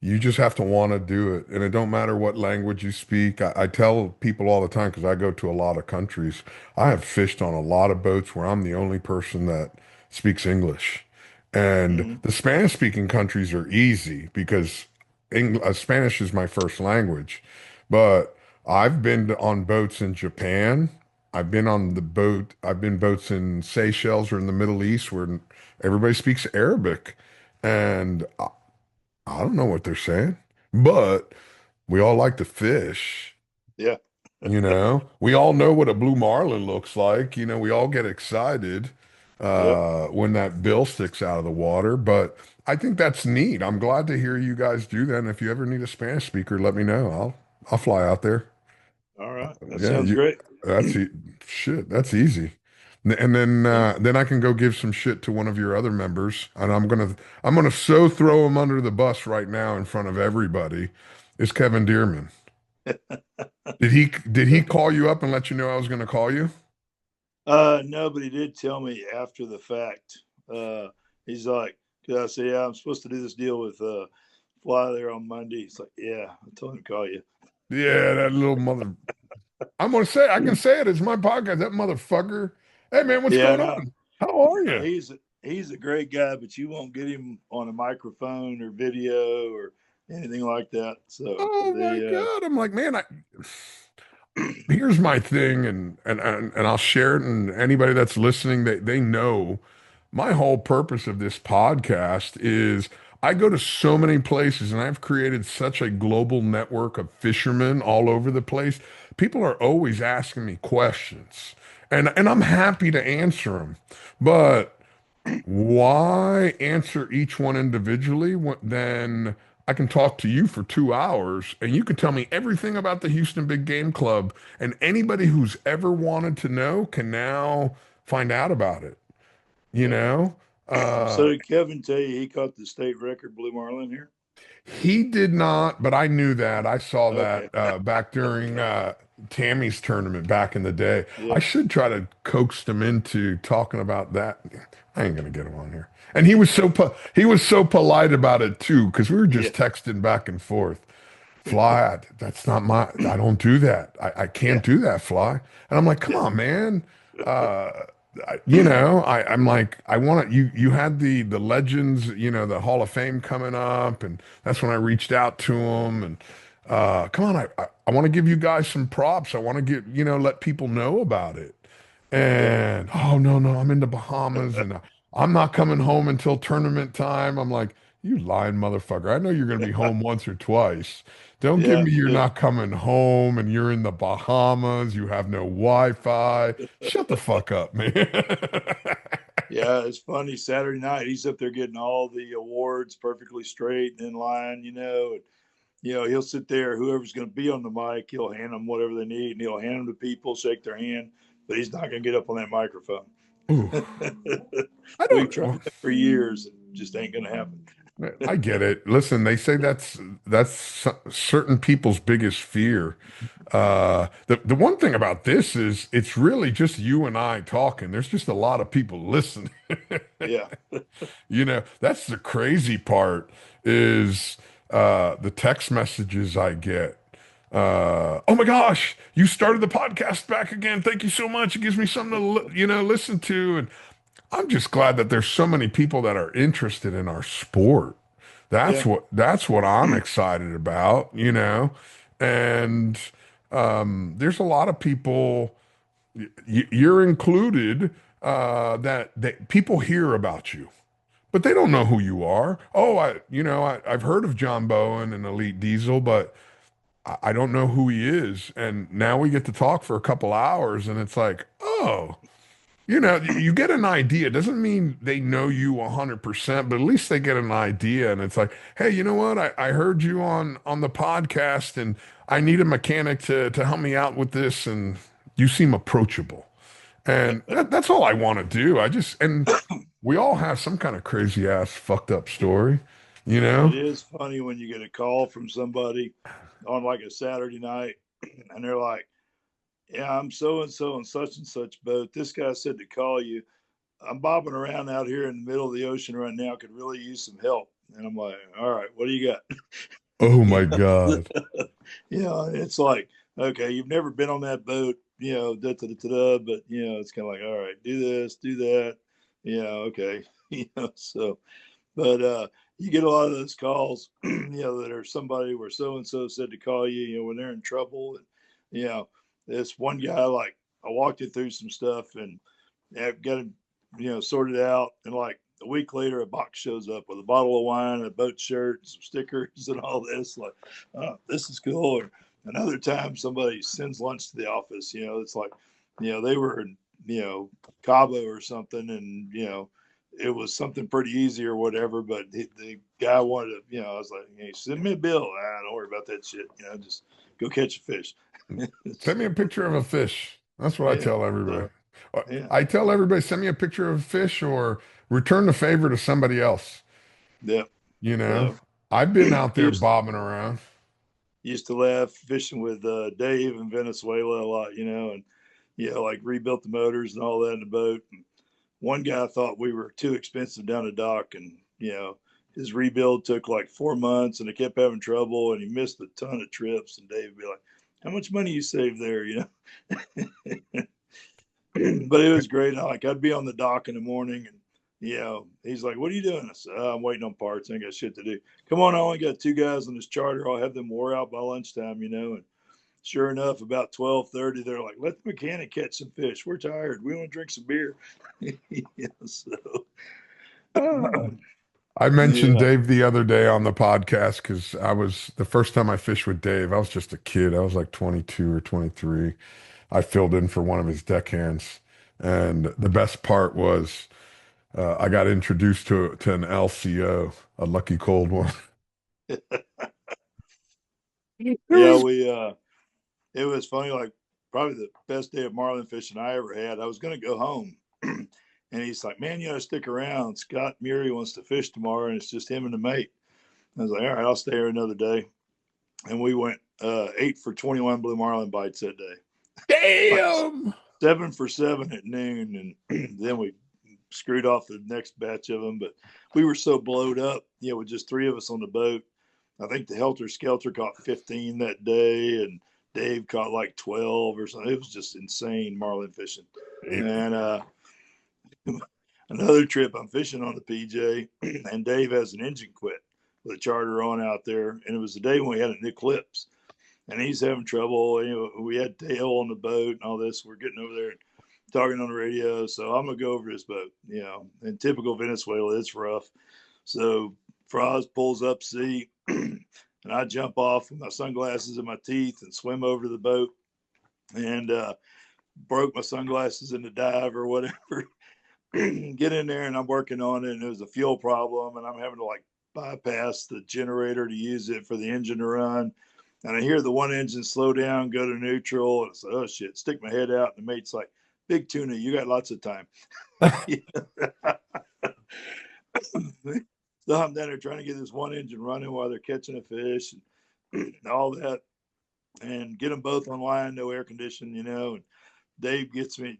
You just have to want to do it. And it don't matter what language you speak. I tell people all the time, because I go to a lot of countries, I have fished on a lot of boats where I'm the only person that speaks English. And mm-hmm. the Spanish speaking countries are easy because Spanish is my first language. But I've been on boats in Japan. I've been boats in Seychelles or in the Middle East where everybody speaks Arabic. And I don't know what they're saying, but we all like to fish. Yeah. We all know what a blue marlin looks like. We all get excited Yep. when that bill sticks out of the water. But I think that's neat. I'm glad to hear you guys do that. And if you ever need a Spanish speaker, let me know. I'll fly out there. All right. That Yeah, sounds great. that's shit. That's easy. And Yeah. then I can go give some shit to one of your other members, and I'm gonna so throw him under the bus right now in front of everybody. Is Kevin Dearman? Did he call you up and let you know I was gonna call you? No, but he did tell me after the fact. He's like, cause I said, yeah, I'm supposed to do this deal with Fly there on Monday. He's like, yeah, I told him to call you. Yeah, that little mother. I can say it. It's my podcast. That motherfucker. Hey man, what's Yeah, going no, on? How are you? he's he's a great guy, but you won't get him on a microphone or video or anything like that. So Oh my they, God. I'm like, man, here's my thing, and I'll share it, and anybody that's listening, they know my whole purpose of this podcast is I go to so many places and I've created such a global network of fishermen all over the place. People are always asking me questions, and I'm happy to answer them. But why answer each one individually then I can talk to you for 2 hours and you can tell me everything about the Houston Big Game Club, and anybody who's ever wanted to know can now find out about it, you yeah. know? So Uh, did Kevin tell you he caught the state record blue marlin here? he did not, but I knew that. I saw that Okay. back during Tammy's tournament back in the day. I Yeah. should try to coax him into talking about that. I ain't gonna get him on here. And he was so polite about it too, because we were Yeah. just texting back and forth. Fly, that's not my. I don't do that. I can't Yeah. do that, Fly. And I'm like, come Yeah. on, man. Uh, I'm like, I want to. You had the legends, the Hall of Fame coming up, and that's when I reached out to him. And come on, I want to give you guys some props. I want to let people know about it. Yeah. And oh no, no, I'm in the Bahamas, and I'm not coming home until tournament time. I'm like, you lying motherfucker. I know you're gonna be home once or twice. Don't give Yeah. me you're Yeah. not coming home and you're in the Bahamas, you have no Wi-Fi. Shut the fuck up, man. Yeah, it's funny. Saturday night, he's up there getting all the awards perfectly straight and in line, And, he'll sit there. Whoever's going to be on the mic, he'll hand them whatever they need, and he'll hand them to people, shake their hand, but he's not going to get up on that microphone. Ooh, I We've don't. tried Well, that for years. It just ain't going to happen. I get it. Listen, they say that's certain people's biggest fear. The one thing about this is it's really just you and I talking. There's just a lot of people listening. Yeah. That's the crazy part is the text messages I get. Oh my gosh, you started the podcast back again. Thank you so much. It gives me something to listen to, and I'm just glad that there's so many people that are interested in our sport. That's Yeah. what I'm excited about. And there's a lot of people, you're included, that people hear about you, but they don't know Yeah. who you are. Oh, I've heard of John Bowen and Elite Diesel, but I don't know who he is. And now we get to talk for a couple hours, and it's like, oh. You get an idea. It doesn't mean they know you 100%, but at least they get an idea. And it's like, hey, you know what? I heard you on the podcast, and I need a mechanic to help me out with this. And you seem approachable. And that's all I want to do. And we all have some kind of crazy ass fucked up story, you It know? is funny when you get a call from somebody on like a Saturday night and they're like, yeah, I'm so and such boat. This guy said to call you. I'm bobbing around out here in the middle of the ocean right now. Could really use some help. And I'm like, all right, what do you got? Oh my God. It's like, okay, you've never been on that boat, da da da da. But it's kind of like, all right, do this, do that. Okay, So, but you get a lot of those calls, that are somebody where so and so said to call you, when they're in trouble, and this one guy, like, I walked it through some stuff and I've got it, sorted out, and like a week later, a box shows up with a bottle of wine, a boat shirt, some stickers, and all this. Like, this is cool. Or another time, somebody sends lunch to the office. It's like, they were in, Cabo or something, and it was something pretty easy or whatever. But the guy wanted to, I was like, hey, send me a bill. Don't worry about that shit. Just go catch a fish. Send me a picture of a fish. That's what I Yeah. tell everybody. So yeah. I tell everybody, send me a picture of a fish or return the favor to somebody else. Yeah. You know, So I've been out there used bobbing around. used to laugh fishing with Dave in Venezuela a lot, and like rebuilt the motors and all that in the boat. And one guy thought we were too expensive down the dock, and his rebuild took like 4 months, and he kept having trouble, and he missed a ton of trips. And Dave would be like, "How much money you saved there?" But it was great. Like, I'd be on the dock in the morning, and he's like, "What are you doing?" I said, "I'm waiting on parts. I ain't got shit to do." "Come on, I only got 2 guys on this charter. I'll have them wore out by lunchtime, And sure enough, about 12:30, they're like, "Let the mechanic catch some fish. We're tired. We want to drink some beer." So I mentioned yeah, Dave the other day on the podcast because the first time I fished with Dave, I was just a kid. I was like 22 or 23. I filled in for one of his deckhands. And the best part was I got introduced to an LCO, a lucky cold one. It yeah. was It was funny. Like probably the best day of marlin fishing I ever had. I was going to go home, and he's like, "Man, you got to stick around. Scott Murray wants to fish tomorrow, and it's just him and the mate." I was like, "All right, I'll stay here another day." And we went 8 for 21 blue marlin bites that day. Like damn. 7 for 7 at noon, and then we screwed off the next batch of them. But we were so blowed up, with just 3 of us on the boat. I think the Helter Skelter caught 15 that day, and Dave caught like 12 or something. It was just insane marlin fishing. And another trip, I'm fishing on the PJ, and Dave has an engine quit with a charter on out there. And it was the day when we had an eclipse, and he's having trouble. We had Dale on the boat and all this. We're getting over there and talking on the radio. So I'm going to go over this boat, In typical Venezuela, it's rough. So Froz pulls up C, and I jump off with my sunglasses in my teeth and swim over to the boat, and broke my sunglasses in the dive or whatever. Get in there, and I'm working on it, and it was a fuel problem, and I'm having to like bypass the generator to use it for the engine to run. And I hear the one engine slow down, go to neutral, and I say, "Oh shit!" Stick my head out, and the mate's like, "Big tuna, you got lots of time." So I'm down there trying to get this one engine running while they're catching a fish and all that, and get them both online, no air conditioning, And Dave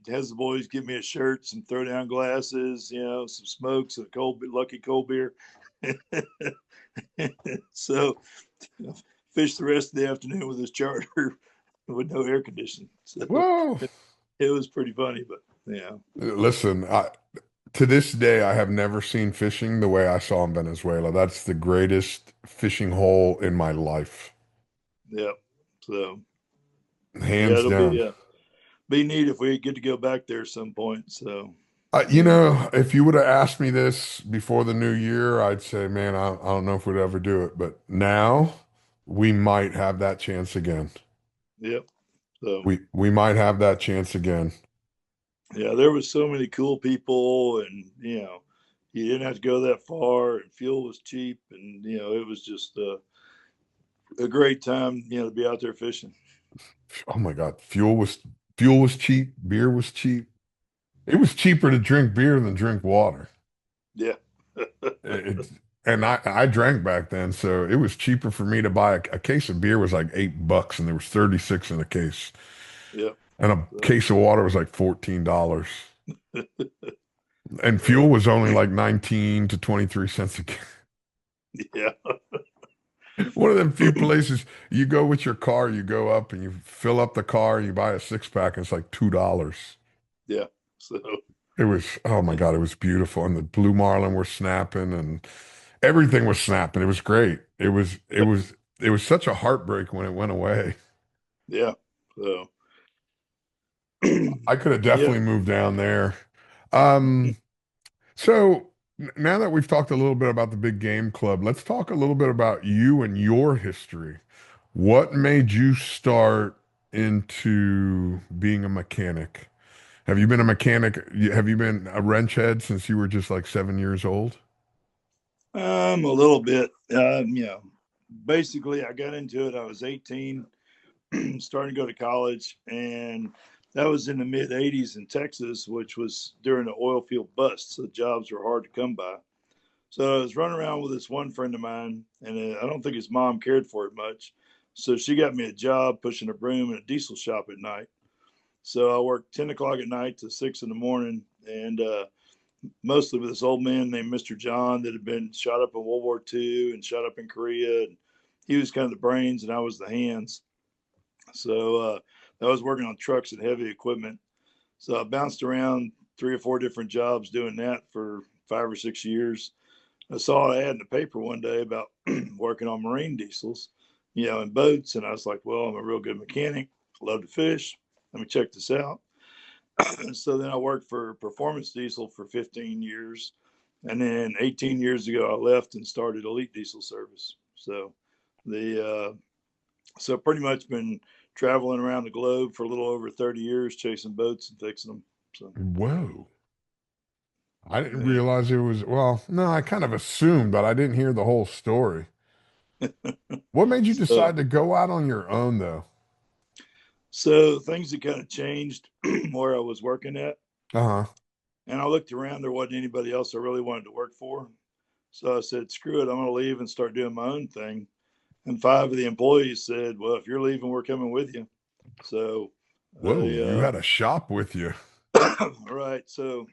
has the boys give me a shirt, some throwdown glasses, some smokes, a lucky cold beer. So fish the rest of the afternoon with this charter with no air conditioning. So Whoa. it was pretty funny, but yeah. Listen, to this day, I have never seen fishing the way I saw in Venezuela. That's the greatest fishing hole in my life. Yep. So yeah, Hands it'll down. be neat if we get to go back there at some point. So yeah. If you would have asked me this before the new year, I'd say, man, I don't know if we'd ever do it. But now we might have that chance again. Yep. So We might have that chance again. yeah, there was so many cool people, and you didn't have to go that far, and fuel was cheap, and it was just a great time, to be out there fishing. Oh my God, fuel was cheap, beer was cheap. It was cheaper to drink beer than drink water. Yeah. It, and I drank back then, so it was cheaper for me to buy a case of beer was like $8, and there was 36 in a case. Yeah. And a So, case of water was like $14. And fuel so was only like 19 to 23 cents a gallon. yeah. One of them few places you go with your car, you go up and you fill up the car and you buy a 6 pack and it's like $2. Yeah. So It was, oh my God, it was beautiful. And the blue marlin were snapping and everything was snapping. It was great. It was such a heartbreak when it went away. yeah. So I could have yeah. definitely moved down there. Um, so now that we've talked a little bit about the Big Game Club, let's talk a little bit about you and your history. What made you start into being a mechanic? Have you been a mechanic? Have you been a wrench head since you were just like 7 years old? A little bit. Basically, I got into it. I was 18, starting to go to college, and that was in the mid 80s in Texas, which was during the oil field bust. So jobs were hard to come by. So I was running around with this one friend of mine, and I don't think his mom cared for it much. So she got me a job pushing a broom in a diesel shop at night. So I worked 10 o'clock at night to 6 in the morning, and mostly with this old man named Mr. John that had been shot up in World War II and shot up in Korea. And he was kind of the brains, and I was the hands. So I was working on trucks and heavy equipment. So I bounced around 3 or 4 different jobs doing that for 5 or 6 years. I saw an ad in the paper one day about working on marine diesels, in boats. And I was like, well, I'm a real good mechanic. Love to fish. Let me check this out. So then I worked for Performance Diesel for 15 years. And then 18 years ago, I left and started Elite Diesel Service. So so pretty much been traveling around the globe for a little over 30 years, chasing boats and fixing them. So, Whoa. I didn't yeah. realize it was, well, no, I kind of assumed, but I didn't hear the whole story. What made you So, decide to go out on your own, though? so things have kind of changed where I was working at. Uh-huh. And I looked around, there wasn't anybody else I really wanted to work for. So I said, screw it, I'm going to leave and start doing my own thing. And 5 of the employees said, well, if you're leaving, we're coming with you. So, Whoa, you had a shop with you. right. So,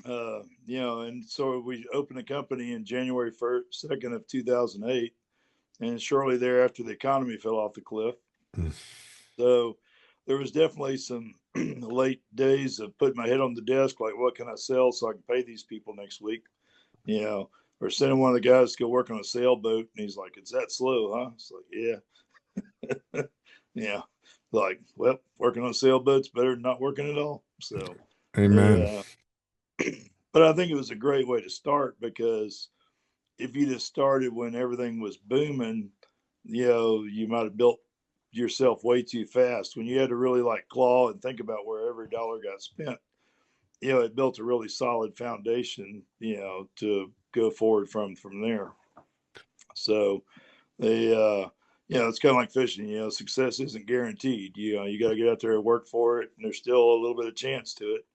and so we opened a company in January 1st, 2nd of 2008. And shortly thereafter, the economy fell off the cliff. So there was definitely some late days of putting my head on the desk, like, what can I sell so I can pay these people next week? Or sending one of the guys to go work on a sailboat. And he's like, it's that slow, huh? It's like, yeah. Yeah. Like, well, working on sailboats better than not working at all. So, Amen. but I think it was a great way to start, because if you just started when everything was booming, you might have built yourself way too fast. When you had to really like claw and think about where every dollar got spent, it built a really solid foundation, to go forward from there. So it's kind of like fishing. Success isn't guaranteed. You got to get out there and work for it, and there's still a little bit of chance to it.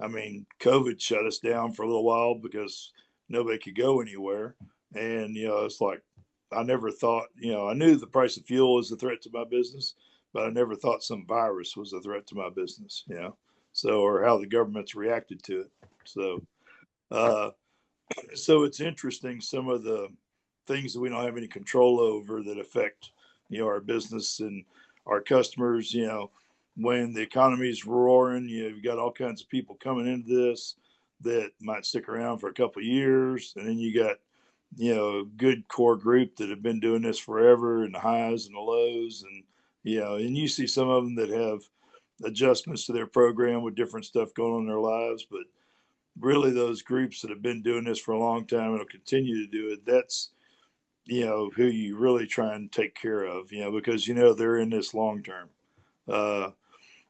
I mean, COVID shut us down for a little while because nobody could go anywhere, and it's like, I never thought, I knew the price of fuel was a threat to my business, but I never thought some virus was a threat to my business. So, or how the government's reacted to it. So, so it's interesting, some of the things that we don't have any control over that affect, our business and our customers. When the economy's roaring, you've got all kinds of people coming into this that might stick around for a couple of years. And then you got, a good core group that have been doing this forever, and the highs and the lows. And, and you see some of them that have adjustments to their program with different stuff going on in their lives. But really, those groups that have been doing this for a long time and will continue to do it, that's, who you really try and take care of, because, they're in this long term.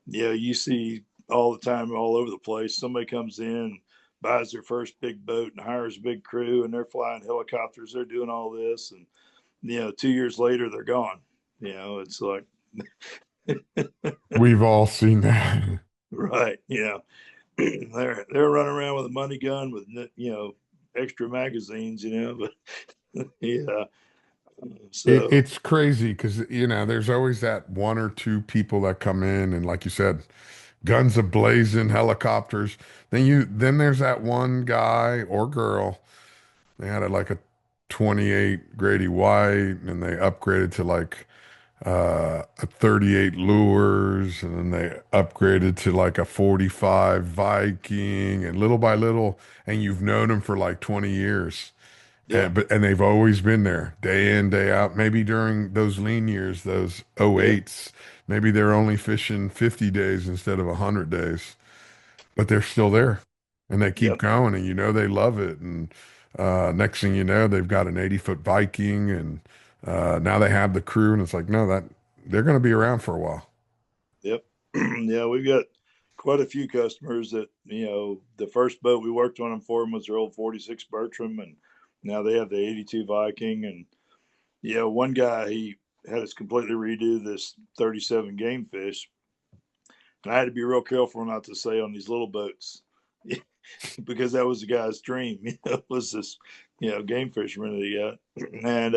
You see all the time, all over the place, somebody comes in, buys their first big boat and hires a big crew, and they're flying helicopters, they're doing all this, and 2 years later they're gone. It's like We've all seen that. right. They're running around with a money gun with extra magazines, but yeah. So It's crazy because, there's always that one or two people that come in and, like you said, guns ablazing, helicopters. Then there's that one guy or girl. They had like a 28 Grady White, and they upgraded to like a 38 Lures, and then they upgraded to like a 45 Viking, and little by little, and you've known them for like 20 years. yeah, And they've always been there, day in, day out. Maybe during those lean years, those yeah, 08s, maybe they're only fishing 50 days instead of 100 days, but they're still there, and they keep yep, going, and they love it. And next thing you know, they've got an 80-foot Viking, and now they have the crew, and it's like, no, that they're going to be around for a while. yep. Yeah, we've got quite a few customers that, the first boat we worked on them for them was their old 46 Bertram, and now they have the 82 Viking. And one guy, he had us completely redo this 37 game fish, and I had to be real careful not to say on these little boats because that was the guy's dream. Was this game fisherman that he got. And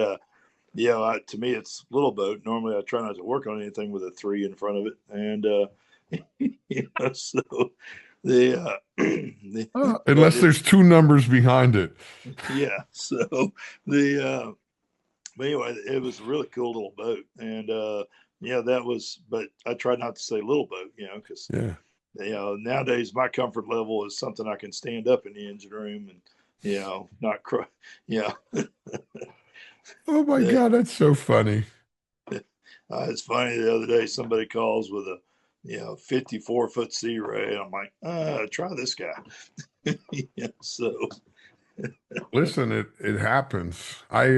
to me, it's little boat. Normally, I try not to work on anything with a 3 in front of it. And so but Unless there's two numbers behind it. yeah. So the but anyway, it was a really cool little boat. And that was. But I tried not to say little boat, because Yeah. Nowadays my comfort level is something I can stand up in the engine room and, not cry. Yeah. Oh my God, that's so funny. It's funny. The other day, somebody calls with a, 54-foot sea ray. I'm like, try this guy. Yeah, so, Listen, it happens. I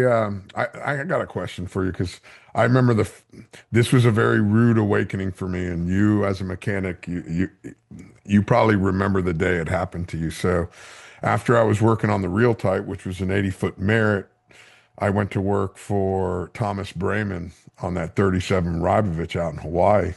got a question for you because I remember this was a very rude awakening for me, and you as a mechanic, you probably remember the day it happened to you. So after I was working on the Real Type, which was an 80-foot Merit, I went to work for Thomas Brayman on that 37 Rybovich out in Hawaii,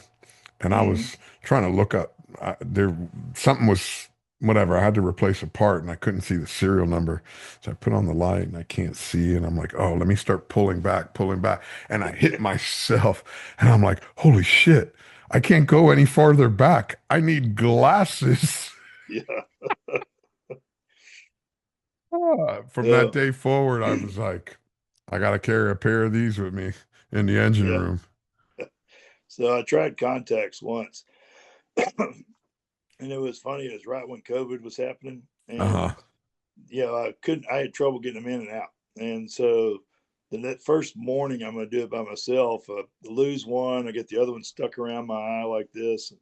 and I mm, was trying to look up there something was whatever. I had to replace a part and I couldn't see the serial number. So I put on the light and I can't see. And I'm like, oh, let me start pulling back, pulling back. And I hit myself and I'm like, holy shit, I can't go any farther back. I need glasses. yeah. From that So, day forward, I was like, I got to carry a pair of these with me in the engine yeah. room. So I tried contacts once, and it was funny. It was right when COVID was happening, and Uh-huh. I couldn't. I had trouble getting them in and out, and so that first morning I'm going to do it by myself. Lose one, I get the other one stuck around my eye like this. And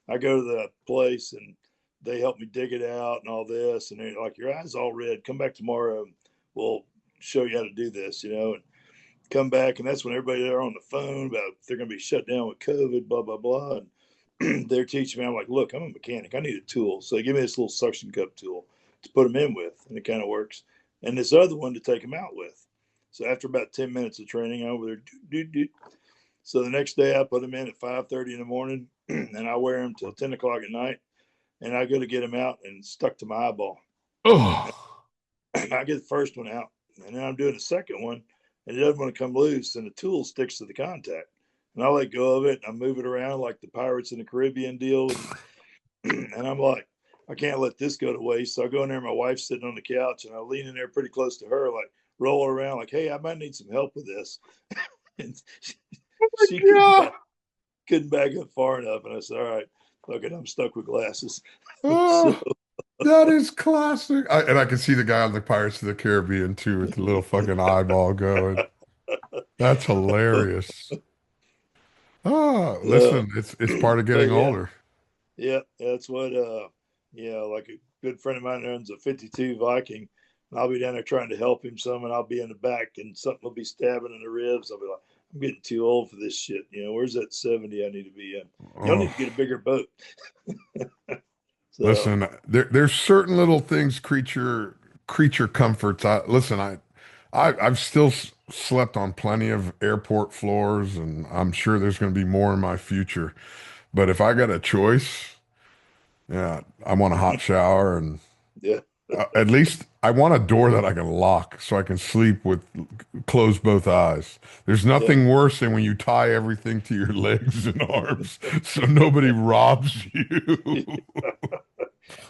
I go to the place and they help me dig it out and all this, and they're like, "Your eye's all red. Come back tomorrow. And we'll show you how to do this." And come back, and that's when everybody there on the phone about they're going to be shut down with COVID, blah blah blah. And they're teaching me. I'm like, look, I'm a mechanic. I need a tool. So they give me this little suction cup tool to put them in with, and it kind of works. And this other one to take them out with. So after about 10 minutes of training, I'm over there. Doo, doo, doo. So the next day, I put them in at 5:30 in the morning, and I wear them till 10 o'clock at night. And I go to get them out, and stuck to my eyeball. Oh, I get the first one out, and then I'm doing the second one, and it doesn't want to come loose, and the tool sticks to the contact. And I let go of it, and I move it around like the Pirates in the Caribbean deal. And I'm like, I can't let this go to waste. So I go in there, my wife's sitting on the couch, and I lean in there pretty close to her, like roll her around, like, hey, I might need some help with this. And she yeah. couldn't back up far enough. And I said, all right, look, I'm stuck with glasses. So, Oh. That is classic. And I can see the guy on the Pirates of the Caribbean too with the little fucking eyeball going. That's hilarious. Oh, so listen, it's part of but getting yeah, older. yeah, that's what like a good friend of mine owns a 52 Viking. And I'll be down there trying to help him some, and I'll be in the back, and something will be stabbing in the ribs. I'll be like, I'm getting too old for this shit. Where's that 70 I need to be in? Y'all need Oh, to get a bigger boat. So, listen, there's certain little things, creature comforts. I've still slept on plenty of airport floors, and I'm sure there's going to be more in my future. But if I got a choice, yeah, I want a hot shower and yeah, at least I want a door that I can lock so I can sleep with close both eyes. There's yeah. nothing worse than when you tie everything to your legs and arms so nobody robs you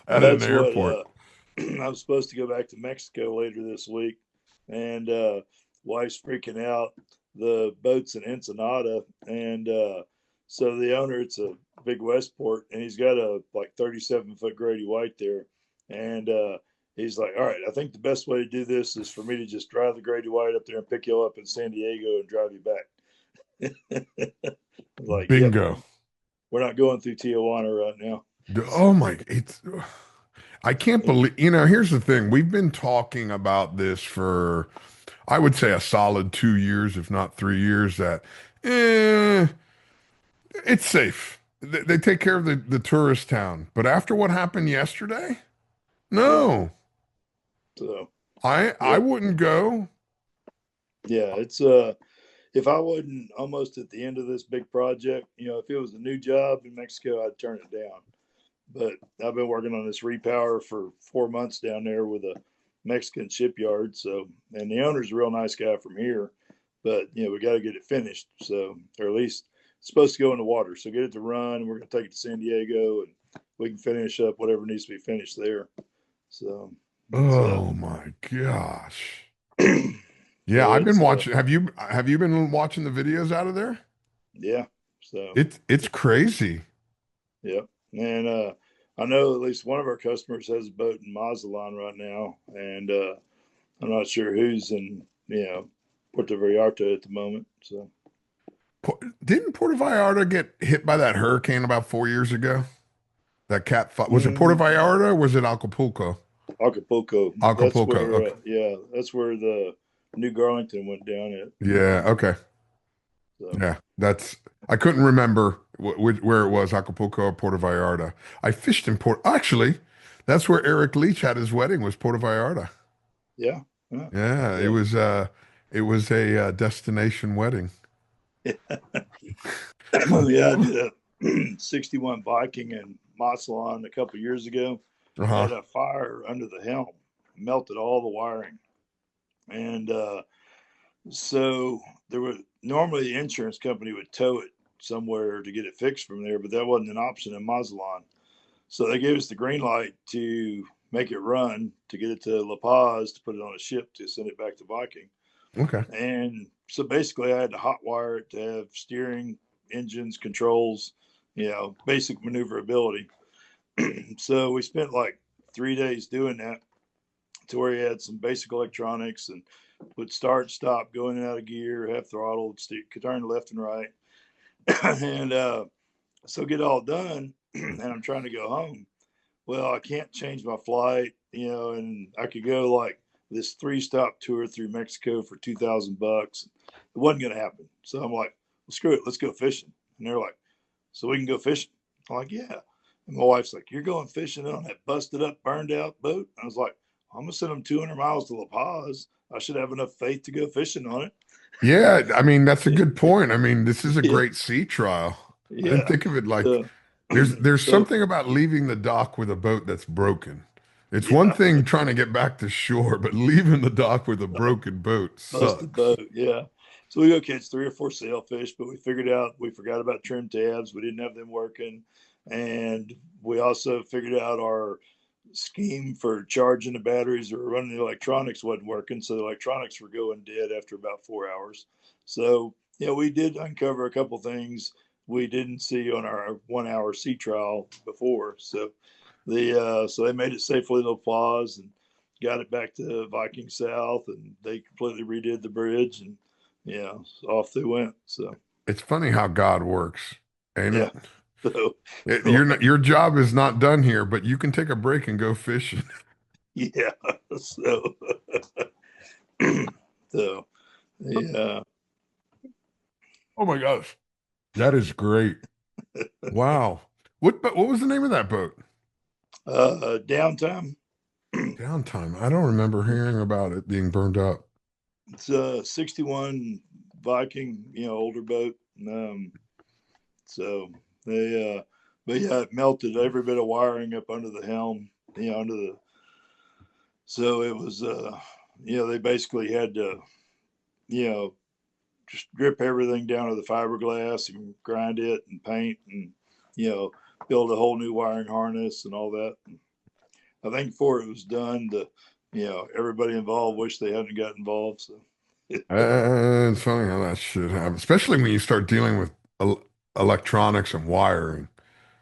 at an That's what airport. I'm supposed to go back to Mexico later this week, and wife's freaking out. The boat's in Ensenada, and so the owner, it's a big Westport, and he's got a like 37-foot Grady White there, and he's like, "All right, I think the best way to do this is for me to just drive the Grady White up there and pick you up in San Diego and drive you back." Like, yep, Bingo. we're not going through Tijuana right now. Oh So, my, I can't believe, here's the thing. We've been talking about this for, I would say a solid 2 years, if not 3 years, that eh, it's safe. They take care of the tourist town. But after what happened yesterday, yeah, no, so I yep, wouldn't go. yeah, it's if I wasn't almost at the end of this big project, if it was a new job in Mexico, I'd turn it down. But I've been working on this repower for 4 months down there with a Mexican shipyard. So, and the owner's a real nice guy from here, but we got to get it finished. So, or at least it's supposed to go in the water. So get it to run, and we're going to take it to San Diego, and we can finish up whatever needs to be finished there. So it's Oh my gosh. so Yeah, I've been it's watching. Have you been watching the videos out of there? yeah. So It's crazy. yeah. And I know at least one of our customers has a boat in Mazatlan right now, and I'm not sure who's in Puerto Vallarta at the moment. So Didn't Puerto Vallarta get hit by that hurricane about 4 years ago? That was it Puerto mm, Vallarta or was it Acapulco? Acapulco. That's Acapulco. where Okay. that's where the New Garlington went down at. Yeah. Okay. So Yeah. I couldn't remember where it was, Acapulco or Puerto Vallarta. I fished in Actually, that's where Eric Leach had his wedding, was Puerto Vallarta. yeah, yeah. Yeah. So, It was a destination wedding. yeah, I did a 61 Viking in Mazatlan a couple years ago. Uh-huh. Had a fire under the helm, melted all the wiring, and so there were normally the insurance company would tow it somewhere to get it fixed from there, but that wasn't an option in Mazatlan. So they gave us the green light to make it run, to get it to La Paz, to put it on a ship to send it back to Viking. Okay. And so basically I had to hotwire it to have steering, engines, controls, basic maneuverability. So we spent like 3 days doing that, to where he had some basic electronics and would start, stop, go in and out of gear, have throttle, could turn left and right. And so get all done, and I'm trying to go home. Well, I can't change my flight, and I could go like this 3-stop tour through Mexico for $2,000. It wasn't going to happen. So I'm like, well, screw it, let's go fishing. And they're like, so we can go fishing? I'm like, yeah. And my wife's like, you're going fishing on that busted up, burned out boat? I was like, I'm gonna send them 200 miles to La Paz. I should have enough faith to go fishing on it. Yeah, I mean, that's a good point. I mean, this is a Yeah, great sea trial. I didn't yeah. think of it like So, there's so something about leaving the dock with a boat that's broken. It's one yeah, thing trying to get back to shore, but leaving the dock with a broken boat busted sucks. boat. Yeah. So we go catch 3 or 4 sailfish, but we figured out we forgot about trim tabs. We didn't have them working, and we also figured out our scheme for charging the batteries or running the electronics wasn't working. So the electronics were going dead after about 4 hours. So we did uncover a couple things we didn't see on our 1 hour sea trial before. So so they made it safely to La Paz and got it back to Viking South, and they completely redid the bridge, and off they went. So It's funny how God works, ain't yeah, it? so You're not, your job is not done here, but you can take a break and go fishing. yeah, so so yeah. Oh my gosh. That is great. Wow. What was the name of that boat? Downtime. Downtime. I don't remember hearing about it being burned up. It's a 61 Viking, older boat. So but yeah, it melted every bit of wiring up under the helm, under the. So it was, they basically had to, you know, just drip everything down to the fiberglass and grind it and paint and, build a whole new wiring harness and all that. I think before it was done, everybody involved wished they hadn't got involved. So, It's funny how that shit happens, especially when you start dealing with electronics and wiring.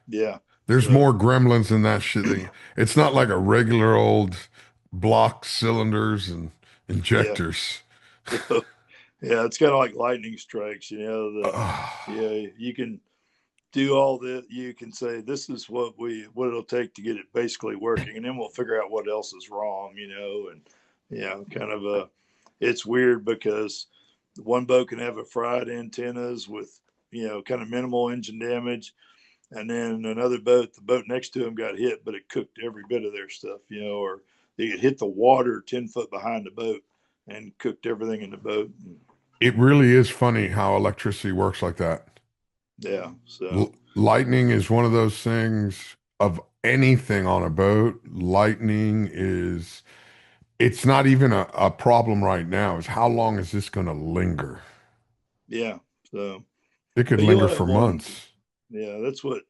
yeah. There's So, more gremlins than that shit. It's not like a regular old block cylinders and yeah. injectors. So, yeah, it's kind of like lightning strikes, Ah, you can do all that. You can say, this is what it'll take to get it basically working. And then we'll figure out what else is wrong, and kind of it's weird because one boat can have a fried antennas with, kind of minimal engine damage. And then another boat, the boat next to him got hit, but it cooked every bit of their stuff, or they could hit the water 10 foot behind the boat and cooked everything in the boat. it really is funny how electricity works like that. Yeah. So, Lightning is one of those things of anything on a boat. Lightning is, it's not even a problem right now. It's how long is this going to linger? yeah. So, It could but you'll linger have for one. months. Yeah. That's what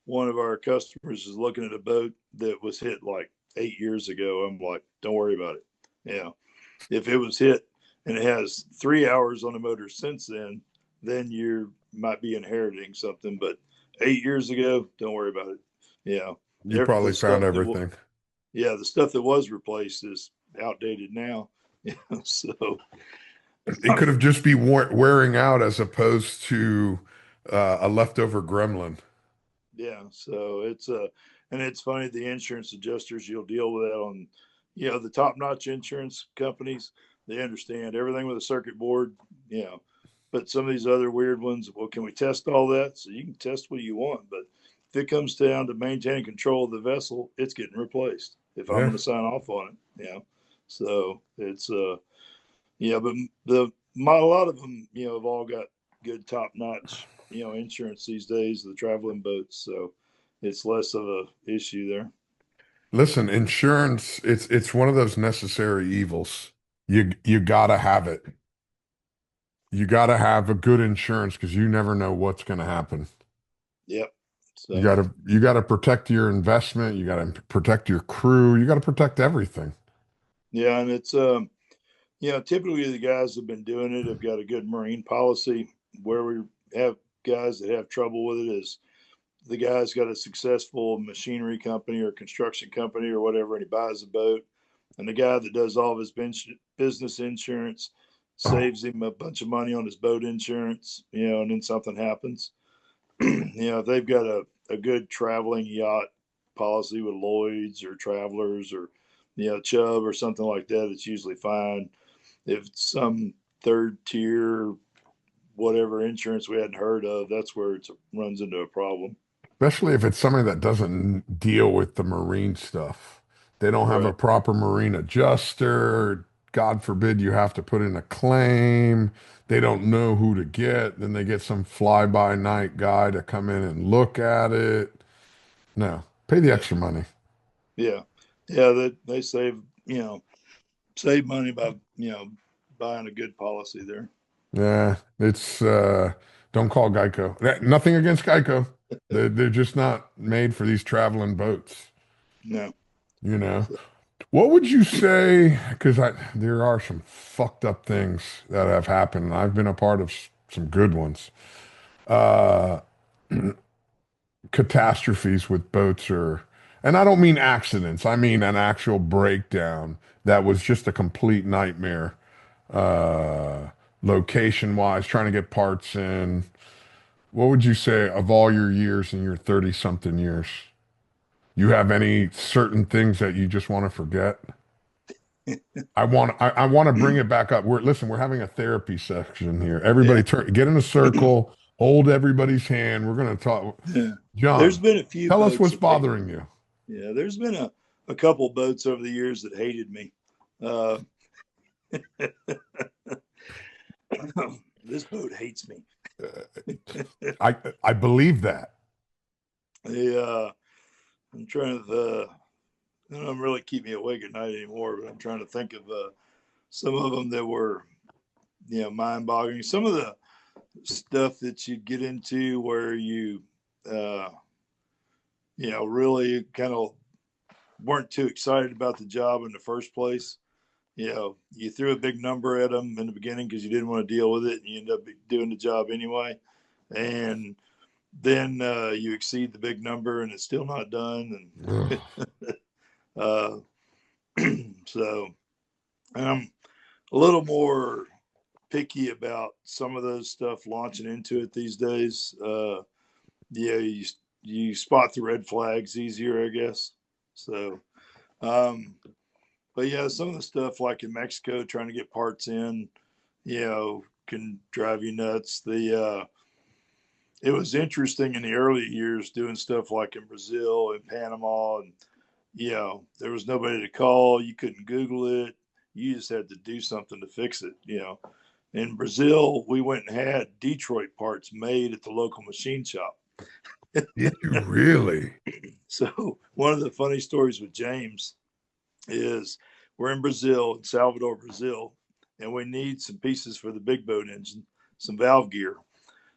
one of our customers is looking at a boat that was hit like 8 years ago. I'm like, don't worry about it. Yeah. If it was hit and it has 3 hours on the motor since then you might be inheriting something. But 8 years ago, don't worry about it. Yeah. You probably The found stuff everything. the stuff that was replaced is outdated now. So It could have just be wearing out as opposed to a leftover gremlin. yeah, so and it's funny, the insurance adjusters, you'll deal with that on, the top-notch insurance companies. They understand everything with a circuit board, you know. But some of these other weird ones, well, can we test all that? So you can test what you want, but if it comes down to maintaining control of the vessel, it's getting replaced if I'm Yeah. going to sign off on it. So it's yeah, but a lot of them, have all got good top-notch, insurance these days, the traveling boats. So it's less of a issue there. Listen, insurance, it's one of those necessary evils. You gotta have it. You gotta have a good insurance because you never know what's gonna happen. Yep. You So gotta protect your investment, you gotta protect your crew, you gotta protect everything. yeah, and it's typically the guys that have been doing it have got a good marine policy. Where we have guys that have trouble with it is the guy's got a successful machinery company or construction company or whatever, and he buys a boat. And the guy that does all of his business insurance saves him a bunch of money on his boat insurance, and then something happens. If they've got a good traveling yacht policy with Lloyd's or Travelers or, Chubb or something like that, it's usually fine. If it's some third tier, whatever insurance we hadn't heard of, that's where it runs into a problem. Especially if it's somebody that doesn't deal with the marine stuff. They don't have a Right. proper marine adjuster. God forbid you have to put in a claim. They don't know who to get. Then they get some fly-by-night guy to come in and look at it. No, pay the Yeah. extra money. Yeah. Yeah. They save money by, buying a good policy there. Yeah, it's don't call Geico. Nothing against Geico. They're just not made for these traveling boats, No. you know. So, What would you say? Because there are some fucked up things that have happened. And I've been a part of some good ones. Uh, Catastrophes with boats and I don't mean accidents. I mean an actual breakdown that was just a complete nightmare. Location wise, trying to get parts in. What would you say of all your years in your 30 something years? You have any certain things that you just want to forget? I want to bring it back up. We're having a therapy section here. Everybody yeah. get in a circle, hold everybody's hand. We're going to talk. Yeah. There's John, been a few tell us boats what's that hate. bothering you. Yeah. There's been a couple boats over the years that hated me. Uh, this boat hates me. I believe that. Yeah. I'm trying to, they don't really keep me awake at night anymore, but I'm trying to think of some of them that were, mind boggling. Some of the stuff that you get into where you, uh, really kind of weren't too excited about the job in the first place. You threw a big number at them in the beginning because you didn't want to deal with it, and you end up doing the job anyway. And then you exceed the big number, and it's still not done. Ugh. And so I'm a little more picky about some of those stuff launching into it these days. You spot the red flags easier, I guess. So, um, but yeah, some of the stuff like in Mexico, trying to get parts in, can drive you nuts. It was interesting in the early years doing stuff like in Brazil and Panama, and there was nobody to call. You couldn't Google it. You just had to do something to fix it. In Brazil, we went and had Detroit parts made at the local machine shop. Did you really? So one of the funny stories with James is we're in Brazil, in Salvador, Brazil, and we need some pieces for the big boat engine, some valve gear.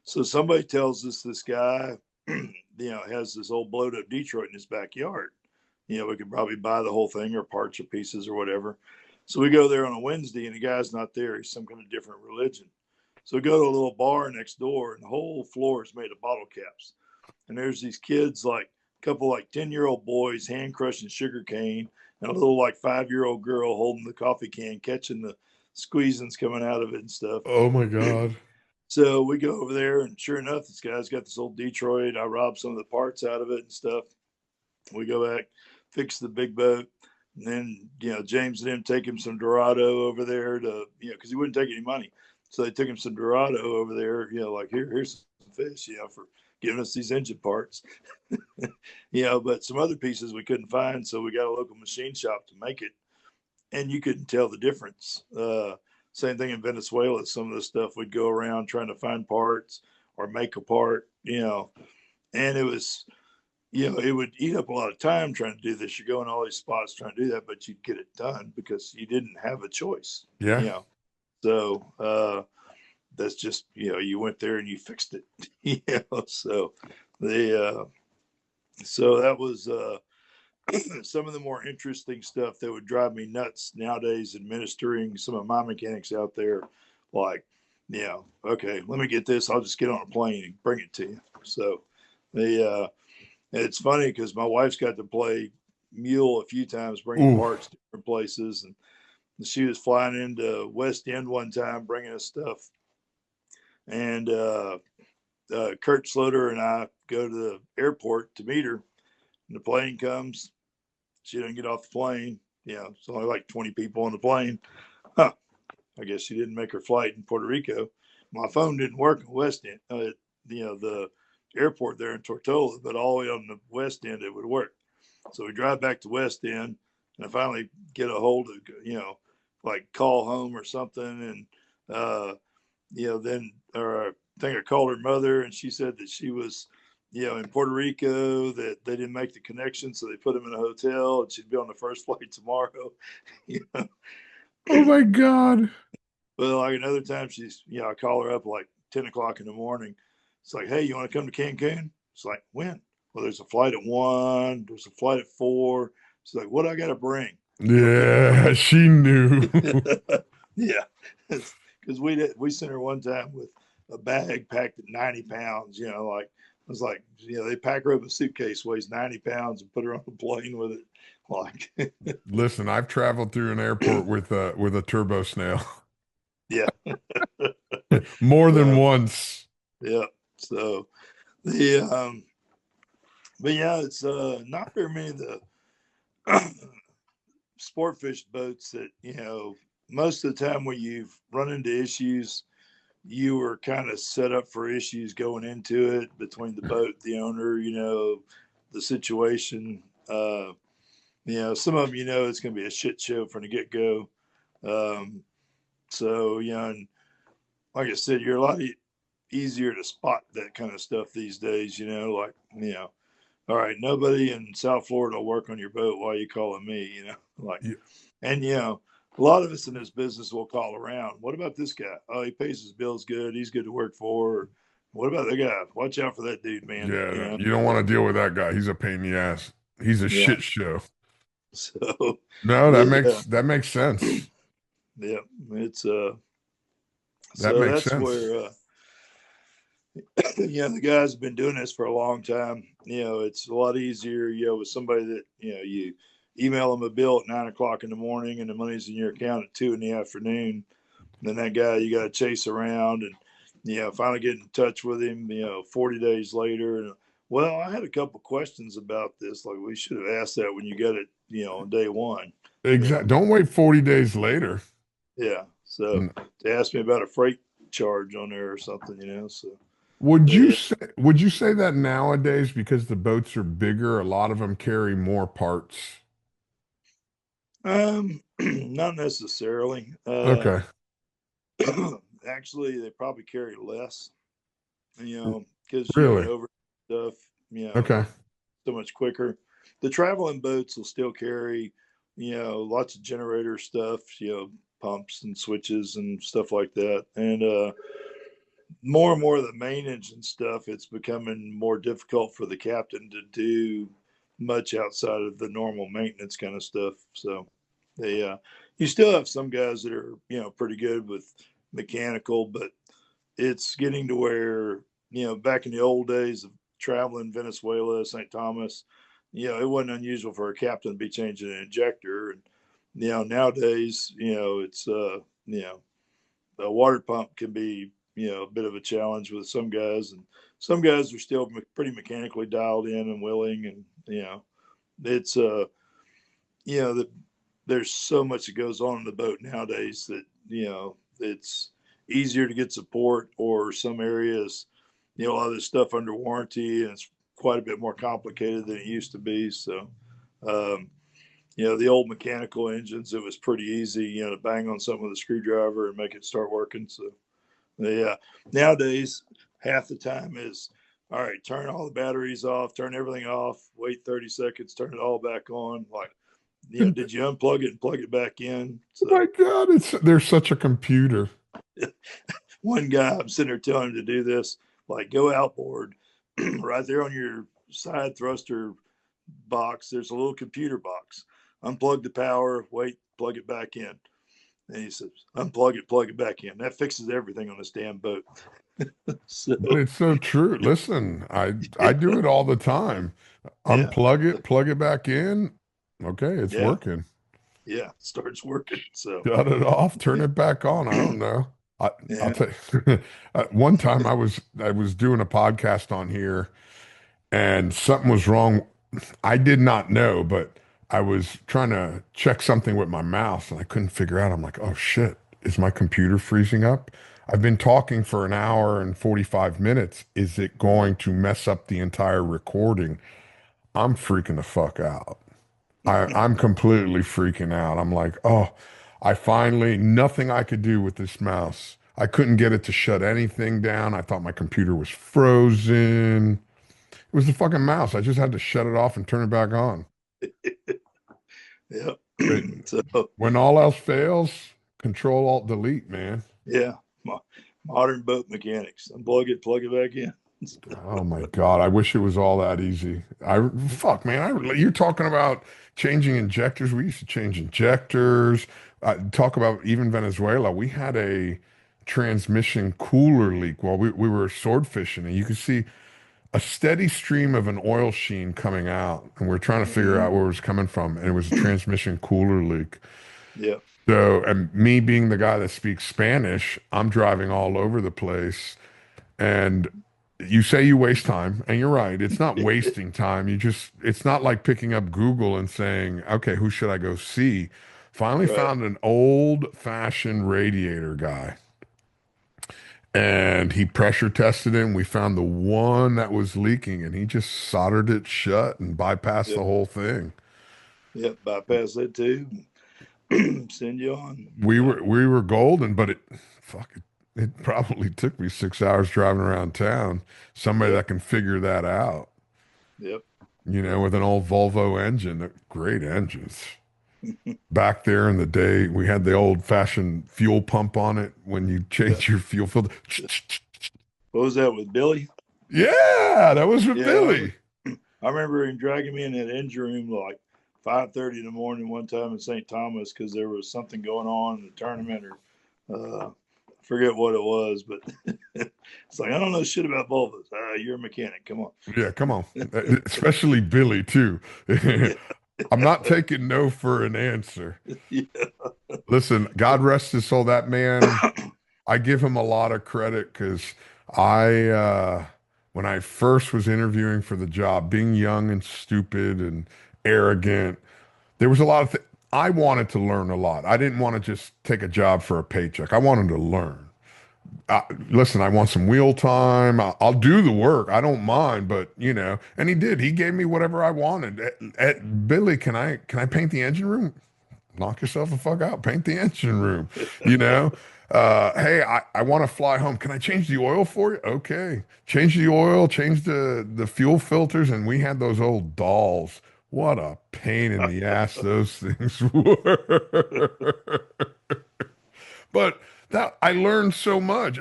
So somebody tells us this guy, has this old blowed up Detroit in his backyard. We could probably buy the whole thing or parts or pieces or whatever. So we go there on a Wednesday and the guy's not there. He's some kind of different religion. So we go to a little bar next door and the whole floor is made of bottle caps. And there's these kids like couple like 10-year-old boys hand crushing sugar cane, and a little like 5-year-old girl holding the coffee can, catching the squeezings coming out of it and stuff. Oh my God. So we go over there, and sure enough, this guy's got this old Detroit. I robbed some of the parts out of it and stuff. We go back, fix the big boat, and then James and them take him some Dorado over there to because he wouldn't take any money, so they took him some Dorado over there. Like here's some fish, for giving us these engine parts. But some other pieces we couldn't find, so we got a local machine shop to make it, and you couldn't tell the difference. Same thing in Venezuela. Some of the stuff we'd go around trying to find parts or make a part, and it was, it would eat up a lot of time trying to do this. You're going all these spots trying to do that, but you'd get it done because you didn't have a choice. Yeah. So that's just, you went there and you fixed it. So so that was some of the more interesting stuff that would drive me nuts nowadays, administering some of my mechanics out there, like, okay, let me get this. I'll just get on a plane and bring it to you. So it's funny because my wife's got to play mule a few times, bringing parts to different places. And she was flying into West End one time, bringing us stuff. And Kurt Sloter and I go to the airport to meet her. And the plane comes. She didn't get off the plane. It's only like 20 people on the plane. I guess she didn't make her flight in Puerto Rico. My phone didn't work in West End, the airport there in Tortola, but all the way on the West End it would work. So we drive back to West End, and I finally get a hold of, like call home or something. And, then, or I think I called her mother, and she said that she was, in Puerto Rico, that they didn't make the connection, so they put him in a hotel, and she'd be on the first flight tomorrow. Oh my God. Well, like another time, she's, I call her up like 10 o'clock in the morning. It's like, hey, you want to come to Cancun? It's like, when? Well, there's a flight at 1. There's a flight at 4. She's like, what do I got to bring? Yeah, she knew. Yeah, because we sent her one time with a bag packed at 90 pounds. Like it was like they pack her up a suitcase weighs 90 pounds and put her on a plane with it. Like, Listen, I've traveled through an airport with a turbo snail. Yeah, more than once. Yeah. So but yeah, it's not very many of the sport fish boats that most of the time when you've run into issues, you were kind of set up for issues going into it between the boat, the owner, the situation. Some of them, it's going to be a shit show from the get go. So and like I said, you're a lot easier to spot that kind of stuff these days. All right, nobody in South Florida will work on your boat. Why are you calling me? Yeah. And a lot of us in this business will call around. What about this guy? Oh, he pays his bills good. He's good to work for. Or, what about the guy? Watch out for that dude, man. Yeah, you don't want to deal with that guy. He's a pain in the ass. He's a shit show. So no, that makes sense. Yeah, it's that so makes that's sense. where the guys have been doing this for a long time. It's a lot easier, with somebody that, you email them a bill at 9 o'clock in the morning and the money's in your account at 2 in the afternoon. And then that guy, you got to chase around and, finally get in touch with him, 40 days later. And, well, I had a couple questions about this. Like, we should have asked that when you got it, on day one. Exactly. Don't wait 40 days later. Yeah. So they asked me about a freight charge on there or something, so. Would you say that nowadays, because the boats are bigger, a lot of them carry more parts? Not necessarily. Okay. Actually, they probably carry less, because Really? you can over stuff, Okay. so much quicker. The traveling boats will still carry, lots of generator stuff, pumps and switches and stuff like that. And more and more of the main engine stuff, it's becoming more difficult for the captain to do much outside of the normal maintenance kind of stuff. So you still have some guys that are, pretty good with mechanical, but it's getting to where, back in the old days of traveling Venezuela, St. Thomas, it wasn't unusual for a captain to be changing an injector. And, nowadays, it's, a water pump can be, a bit of a challenge with some guys. And some guys are still pretty mechanically dialed in and willing. And, it's, that there's so much that goes on in the boat nowadays that, it's easier to get support, or some areas, a lot of this stuff under warranty, and it's quite a bit more complicated than it used to be. So, the old mechanical engines, it was pretty easy, to bang on something with a screwdriver and make it start working. So, yeah, nowadays, half the time is, all right, turn all the batteries off, turn everything off, wait 30 seconds, turn it all back on. Like, did you unplug it and plug it back in? So, Oh my God, there's such a computer. one guy, I'm sitting there telling him to do this, like, go outboard, right there on your side thruster box, there's a little computer box. Unplug the power, wait, plug it back in. And he says, unplug it, plug it back in. That fixes everything on this damn boat. So, But it's so true. Listen, I do it all the time. yeah, Unplug it, plug it back in. Okay, it's yeah, working. yeah, it starts working. So, Shut it off, turn it back on. I don't know. I'll yeah, tell you. One time I was doing a podcast on here, and something was wrong. I did not know, but I was trying to check something with my mouse, and I couldn't figure out. I'm like, oh shit, is my computer freezing up? I've been talking for an hour and 45 minutes. Is it going to mess up the entire recording? I'm freaking the fuck out. I'm completely freaking out. I'm like, oh, nothing I could do with this mouse. I couldn't get it to shut anything down. I thought my computer was frozen. It was the fucking mouse. I just had to shut it off and turn it back on. yeah. But So, when all else fails, Control Alt Delete, man. yeah, modern boat mechanics. Unplug it, plug it back in. Oh my God, I wish it was all that easy. Fuck, man. You're talking about changing injectors. We used to change injectors. Talk about even Venezuela. We had a transmission cooler leak while we were sword fishing, and you could see a steady stream of an oil sheen coming out, and we're trying to figure out where it was coming from, and it was a transmission cooler leak. Yeah, So, and me being the guy that speaks Spanish, I'm driving all over the place, and you say you waste time, and you're right. It's not wasting time. It's not like picking up Google and saying, okay, who should I go see? Finally right. found an old-fashioned radiator guy, and he pressure tested it, and we found the one that was leaking, and he just soldered it shut and bypassed the Yep, whole thing. yep. Bypass that too. Send you on. We Yeah, were golden, but fuck it. It probably took me 6 hours driving around town. Somebody yep, that can figure that out, yep. with an old Volvo engine. They're great engines. Back there in the day, we had the old-fashioned fuel pump on it when you Yeah. change your fuel filter. What was that with Billy? Yeah, that was with Yeah, Billy. I remember him dragging me in that engine room like 5:30 in the morning one time in St. Thomas because there was something going on in the tournament, or I forget what it was, but it's like, I don't know shit about Volvos. You're a mechanic. Come on. Yeah, come on. Especially Billy, too. Yeah, I'm not taking no for an answer. yeah, Listen, God rest his soul. That man, I give him a lot of credit because when I first was interviewing for the job, being young and stupid and arrogant, there was a lot of I wanted to learn a lot. I didn't want to just take a job for a paycheck. I wanted to learn. Listen, I want some wheel time. I'll do the work. I don't mind, but and he did. He gave me whatever I wanted. Billy, can I paint the engine room? Knock yourself the fuck out. Paint the engine room. You know. Hey, I want to fly home. Can I change the oil for you? Okay. Change the oil. Change the fuel filters. And we had those old dolls. What a pain in the ass those things were. But that I learned so much.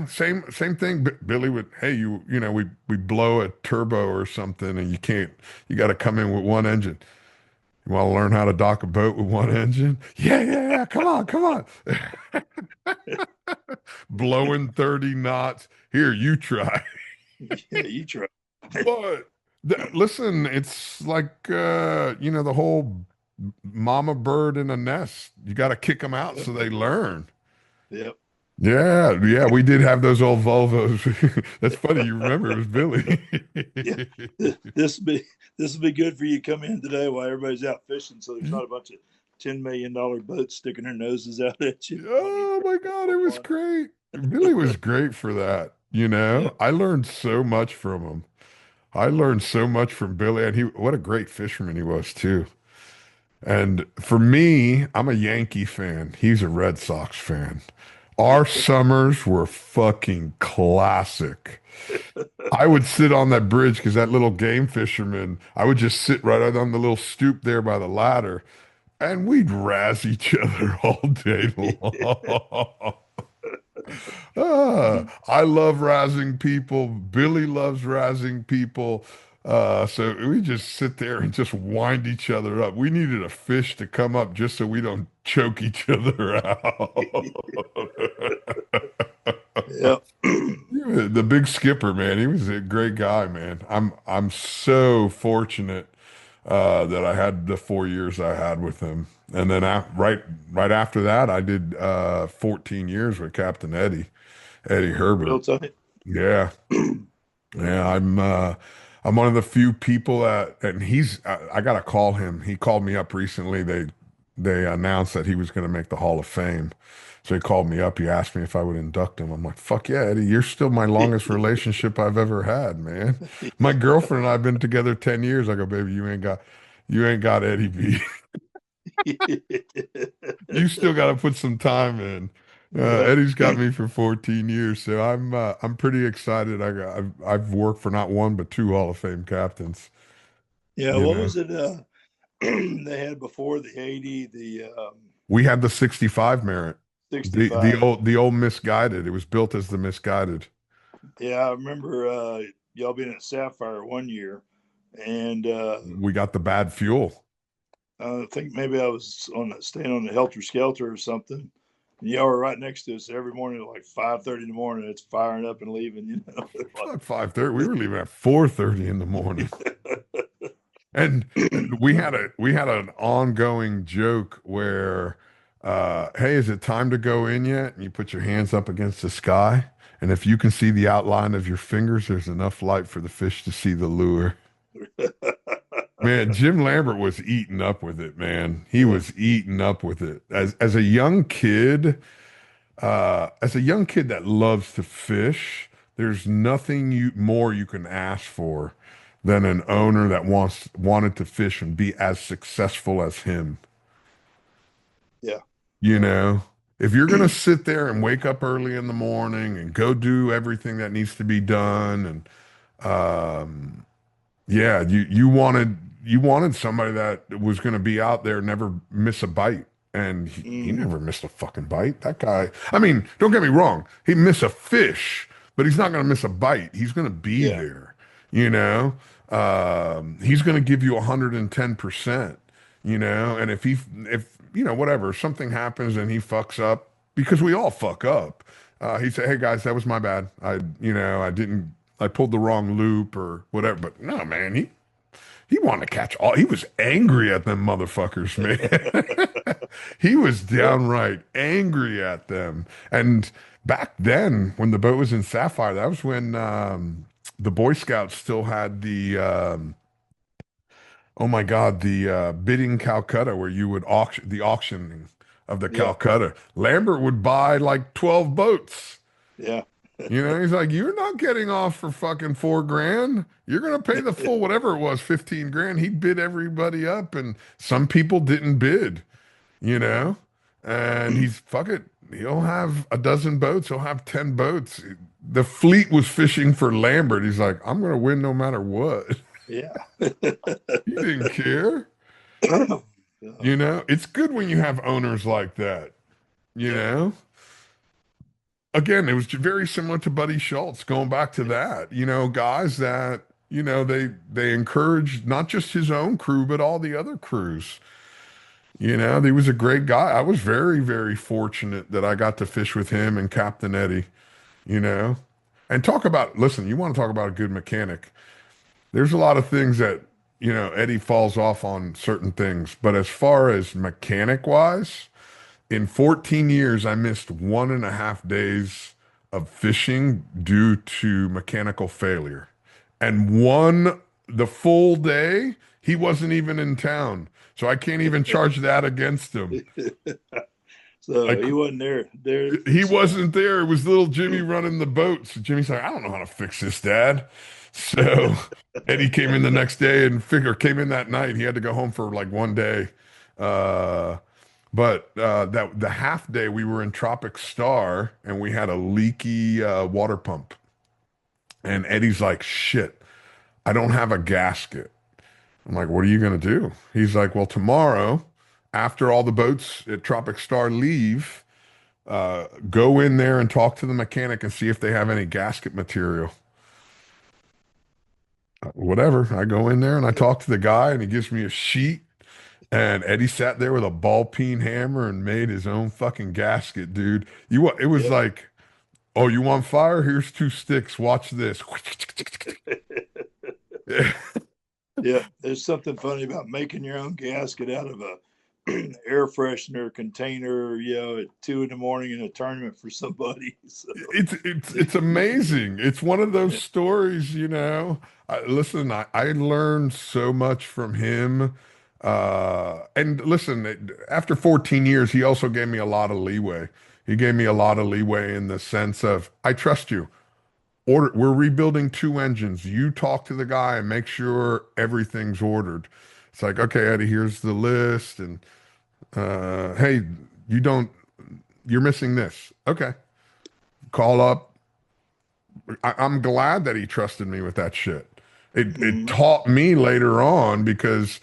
Same thing. Billy would, hey, we blow a turbo or something, and you got to come in with one engine. You want to learn how to dock a boat with one engine? Yeah, yeah, yeah. Come on, come on. Blowing 30 knots. Here, you try. yeah. You try. But listen, it's like the whole mama bird in a nest. You got to kick them out Yep. so they learn. Yep. Yeah, yeah, we did have those old Volvos. That's funny. You remember it was Billy. Yeah. This will be this will be good for you. Come in today while everybody's out fishing, so there's not a bunch of $10 million boats sticking their noses out at you while you Oh my God, it have was fun. great. Billy was great for that. Yeah. I learned so much from him. I learned so much from Billy, and what a great fisherman he was too. And for me, I'm a Yankee fan. He's a Red Sox fan. Our summers were fucking classic. I would sit on that bridge because that little game fisherman, I would just sit right out on the little stoop there by the ladder, and we'd razz each other all day long. I love razzing people. Billy loves razzing people. So we just sit there and just wind each other up. We needed a fish to come up just so we don't choke each other out. Yeah. The big skipper, man, he was a great guy, man. I'm so fortunate that I had the 4 years I had with him, and then right after that, I did 14 years with Captain Eddie Real Herbert. tight. Yeah, yeah. I'm one of the few people that, and I got to call him. He called me up recently. They announced that he was going to make the Hall of Fame. So he called me up. He asked me if I would induct him. I'm like, fuck yeah, Eddie, you're still my longest relationship I've ever had, man. My girlfriend and I have been together 10 years. I go, baby, you ain't got Eddie B. You still got to put some time in. Yeah. Eddie's got me for 14 years, so I'm pretty excited. I've worked for not one but two Hall of Fame captains. Yeah. You What know, was it they had before the 80, the we had the 65 Merit, the 65? old Misguided. It was built as the Misguided. Yeah, I remember y'all being at Sapphire one year, and We got the bad fuel. I think maybe I was staying on the Helter Skelter or something. And y'all were right next to us every morning at like 5:30 in the morning. It's firing up and leaving. Not 5:30. We were leaving at 4:30 in the morning. And we had an ongoing joke where, hey, is it time to go in yet? And you put your hands up against the sky, and if you can see the outline of your fingers, there's enough light for the fish to see the lure. Man, Jim Lambert was eating up with it, man. He Yeah, was eating up with it. As a young kid that loves to fish, there's nothing you can ask for than an owner that wanted to fish and be as successful as him. yeah, You know, if you're gonna sit there and wake up early in the morning and go do everything that needs to be done, and yeah, you wanted somebody that was gonna be out there, never miss a bite. And he mm, never missed a fucking bite. That guy, I mean, don't get me wrong, he miss a fish, but he's not gonna miss a bite. He's gonna be yeah, there, you know. He's gonna give you 110%, and if whatever, something happens and he fucks up, because we all fuck up. He'd say, "Hey guys, that was my bad. I pulled the wrong loop or whatever." But no, man, he wanted to catch all. He was angry at them motherfuckers, man. He was yep, downright angry at them. And back then, when the boat was in Sapphire, that was when the Boy Scouts still had oh my God, the bidding Calcutta, where you would auctioning of the yeah, Calcutta. Lambert would buy like 12 boats. yeah, He's like, you're not getting off for fucking 4 grand. You're gonna pay the full whatever it was, 15 grand. He'd bid everybody up, and some people didn't bid, you yeah, know. And he's fuck it. He'll have a dozen boats. He'll have 10 boats. The fleet was fishing for Lambert. He's like, I'm gonna win no matter what. yeah. He didn't care. It's good when you have owners like that, you Yep. know. Again, it was very similar to Buddy Schultz, going back to that, guys that, they encouraged not just his own crew, but all the other crews. He was a great guy. I was very, very fortunate that I got to fish with him and Captain Eddie, you know. And listen, you want to talk about a good mechanic. there's a lot of things that, Eddie falls off on certain things, but as far as mechanic wise, in 14 years, I missed 1.5 days of fishing due to mechanical failure. And the full day, he wasn't even in town. So I can't even charge that against him. So Like, he wasn't there to he fix it. wasn't there. It was little Jimmy running the boat. So Jimmy's like, I don't know how to fix this, Dad. So Eddie came in the next day and came in that night. He had to go home for like one day. But that the half day we were in Tropic Star and we had a leaky water pump. And Eddie's like, shit, I don't have a gasket. I'm like, what are you gonna do? He's like, well, tomorrow, after all the boats at Tropic Star leave, go in there and talk to the mechanic and see if they have any gasket material. Whatever. I go in there and I talk to the guy and he gives me a sheet. And Eddie sat there with a ball peen hammer and made his own fucking gasket, dude. It was Yeah. like, oh, you want fire? Here's 2 sticks. Watch this. Yeah, there's something funny about making your own gasket out of a air freshener container, at 2 in the morning in a tournament for somebody. So It's amazing. It's one of those yeah, stories, listen, I learned so much from him. And listen, after 14 years, he also gave me a lot of leeway. He gave me a lot of leeway in the sense of, I trust you. We're rebuilding 2 engines. You talk to the guy and make sure everything's ordered. It's like, okay, Eddie, here's the list. And hey, you don't, you're missing this. Okay. Call up. I'm glad that he trusted me with that shit. It mhm. taught me later on because,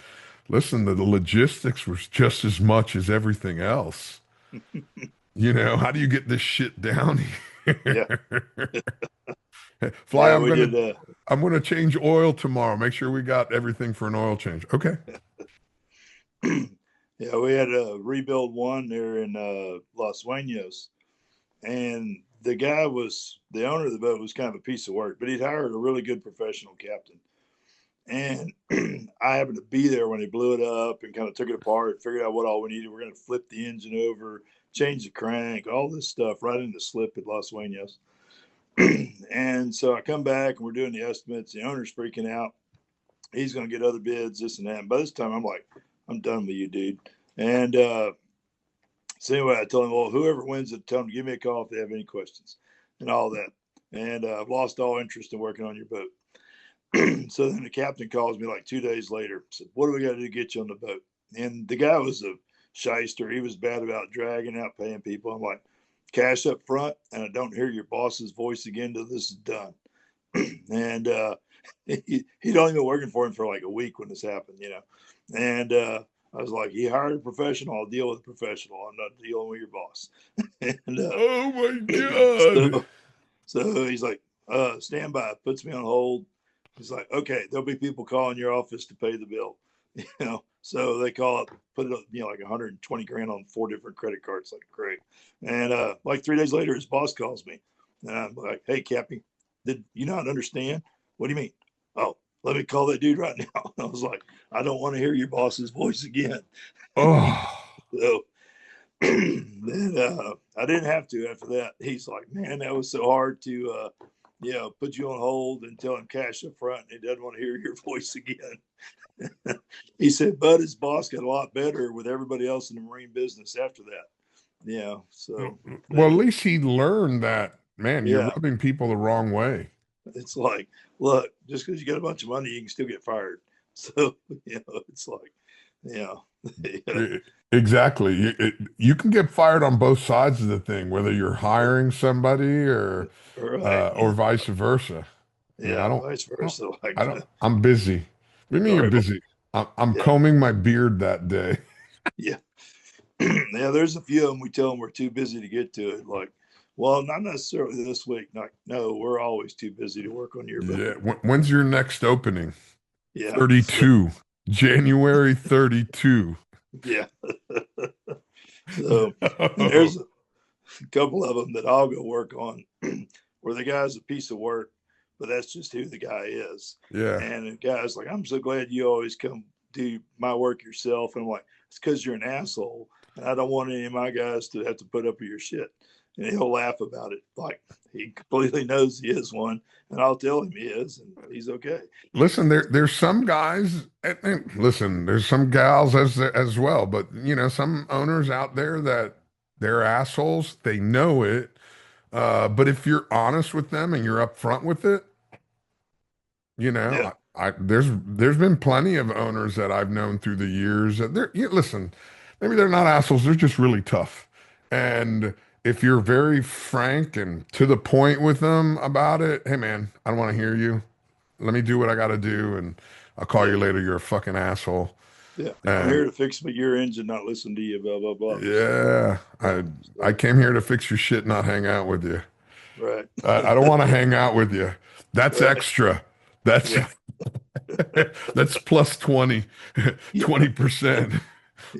listen, the logistics was just as much as everything else. How do you get this shit down Yeah, here? Fly, yeah. We did. I'm gonna change oil tomorrow. Make sure we got everything for an oil change. Okay. Yeah, we had a rebuild one there in Los Sueños, and the owner of the boat was kind of a piece of work, but he'd hired a really good professional captain. And I happened to be there when they blew it up and kind of took it apart, figured out what all we needed. We're going to flip the engine over, change the crank, all this stuff right in the slip at Los Sueños. And so I come back and we're doing the estimates. The owner's freaking out. He's going to get other bids, this and that. And by this time, I'm like, I'm done with you, dude. And so anyway, I told him, well, whoever wins it, tell them to give me a call if they have any questions and all that. And I've lost all interest in working on your boat. So then the captain calls me like 2 days later. Said, "What do we got to do to get you on the boat?" And the guy was a shyster. He was bad about dragging out, paying people. I'm like, cash up front, and I don't hear your boss's voice again till this is done. And he'd only been working for him for like a week when this happened. And I was like, he hired a professional. I'll deal with a professional. I'm not dealing with your boss. And Oh my God. so, so he's like, stand by, puts me on hold. He's like, okay, there'll be people calling your office to pay the bill. So they call up, put it up, like 120 grand on 4 different credit cards. Like, great. And like 3 days later, his boss calls me. And I'm like, hey, Cappy, did you not understand? What do you mean? Oh, let me call that dude right now. I was like, I don't want to hear your boss's voice again. Oh, So then I didn't have to after that. He's like, man, that was so hard to, put you on hold and tell him cash up front. And he doesn't want to hear your voice again. He said, but his boss got a lot better with everybody else in the marine business after that. Yeah. So, well, but at least he learned that, man, you're yeah, rubbing people the wrong way. it's like, look, just because you got a bunch of money, you can still get fired. So, it's like, yeah. Yeah. E- Exactly. You can get fired on both sides of the thing, whether you're hiring somebody Right. or vice versa. I Yeah. don't, Vice I don't, versa. Like, I don't, I'm busy. What do you mean all you're right. busy? I'm Yeah. combing my beard that day. Yeah. Yeah. There's a few of them we tell them we're too busy to get to it. Like, well, not necessarily this week. Like, no, we're always too busy to work on your Yeah. boat. When's your next opening? Yeah. So, 32. January 32. yeah. So, and there's a couple of them that I'll go work on where the guy's a piece of work, but that's just who the guy is. Yeah. And the guy's like, I'm so glad you always come do my work yourself. And I'm like, it's because you're an asshole. And I don't want any of my guys to have to put up with your shit. And he'll laugh about it. Like he completely knows he is one. And I'll tell him he is, and he's okay. Listen, there's some guys, and listen, there's some gals as well, but some owners out there that they're assholes. They know it. But if you're honest with them and you're upfront with it, Yeah. there's been plenty of owners that I've known through the years that listen, maybe they're not assholes, they're just really tough. And if you're very frank and to the point with them about it, hey man, I don't want to hear you. Let me do what I got to do, and I'll call you later. You're a fucking asshole. Yeah. I'm And here to fix your engine, not listen to you, blah, blah, blah. yeah, I came here to fix your shit, not hang out with you. Right. I don't want to hang out with you. That's Right. extra. That's Yeah. that's plus 20%. Yeah.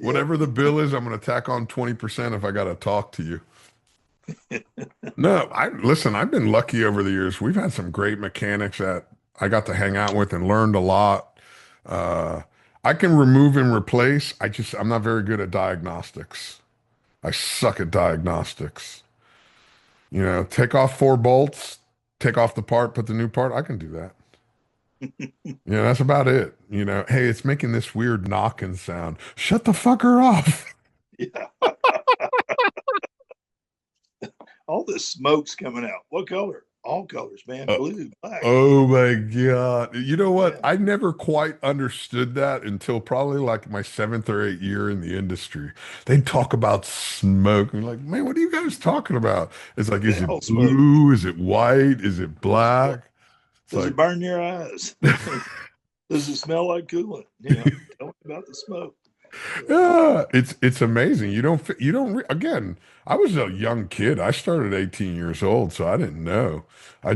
Whatever the bill is, I'm going to tack on 20% if I got to talk to you. No, listen, I've been lucky over the years. We've had some great mechanics that I got to hang out with and learned a lot. Uh, I can remove and replace. I'm not very good at diagnostics. I suck at diagnostics. Take off 4 bolts, take off the part, put the new part. I can do that. That's about it. Hey, it's making this weird knocking sound. Shut the fucker off. Yeah. All this smoke's coming out. What color? All colors, man. Blue, black. Oh my God. You know what? Yeah. I never quite understood that until probably like my 7th or 8th year in the industry. They'd talk about smoke. And like, man, what are you guys talking about? It's like, is it blue? Is it white? Is it black? Does it burn your eyes? Does it smell like coolant? Tell me about the smoke. Yeah, it's amazing. Again, I was a young kid. I started 18 years old, so I didn't know. I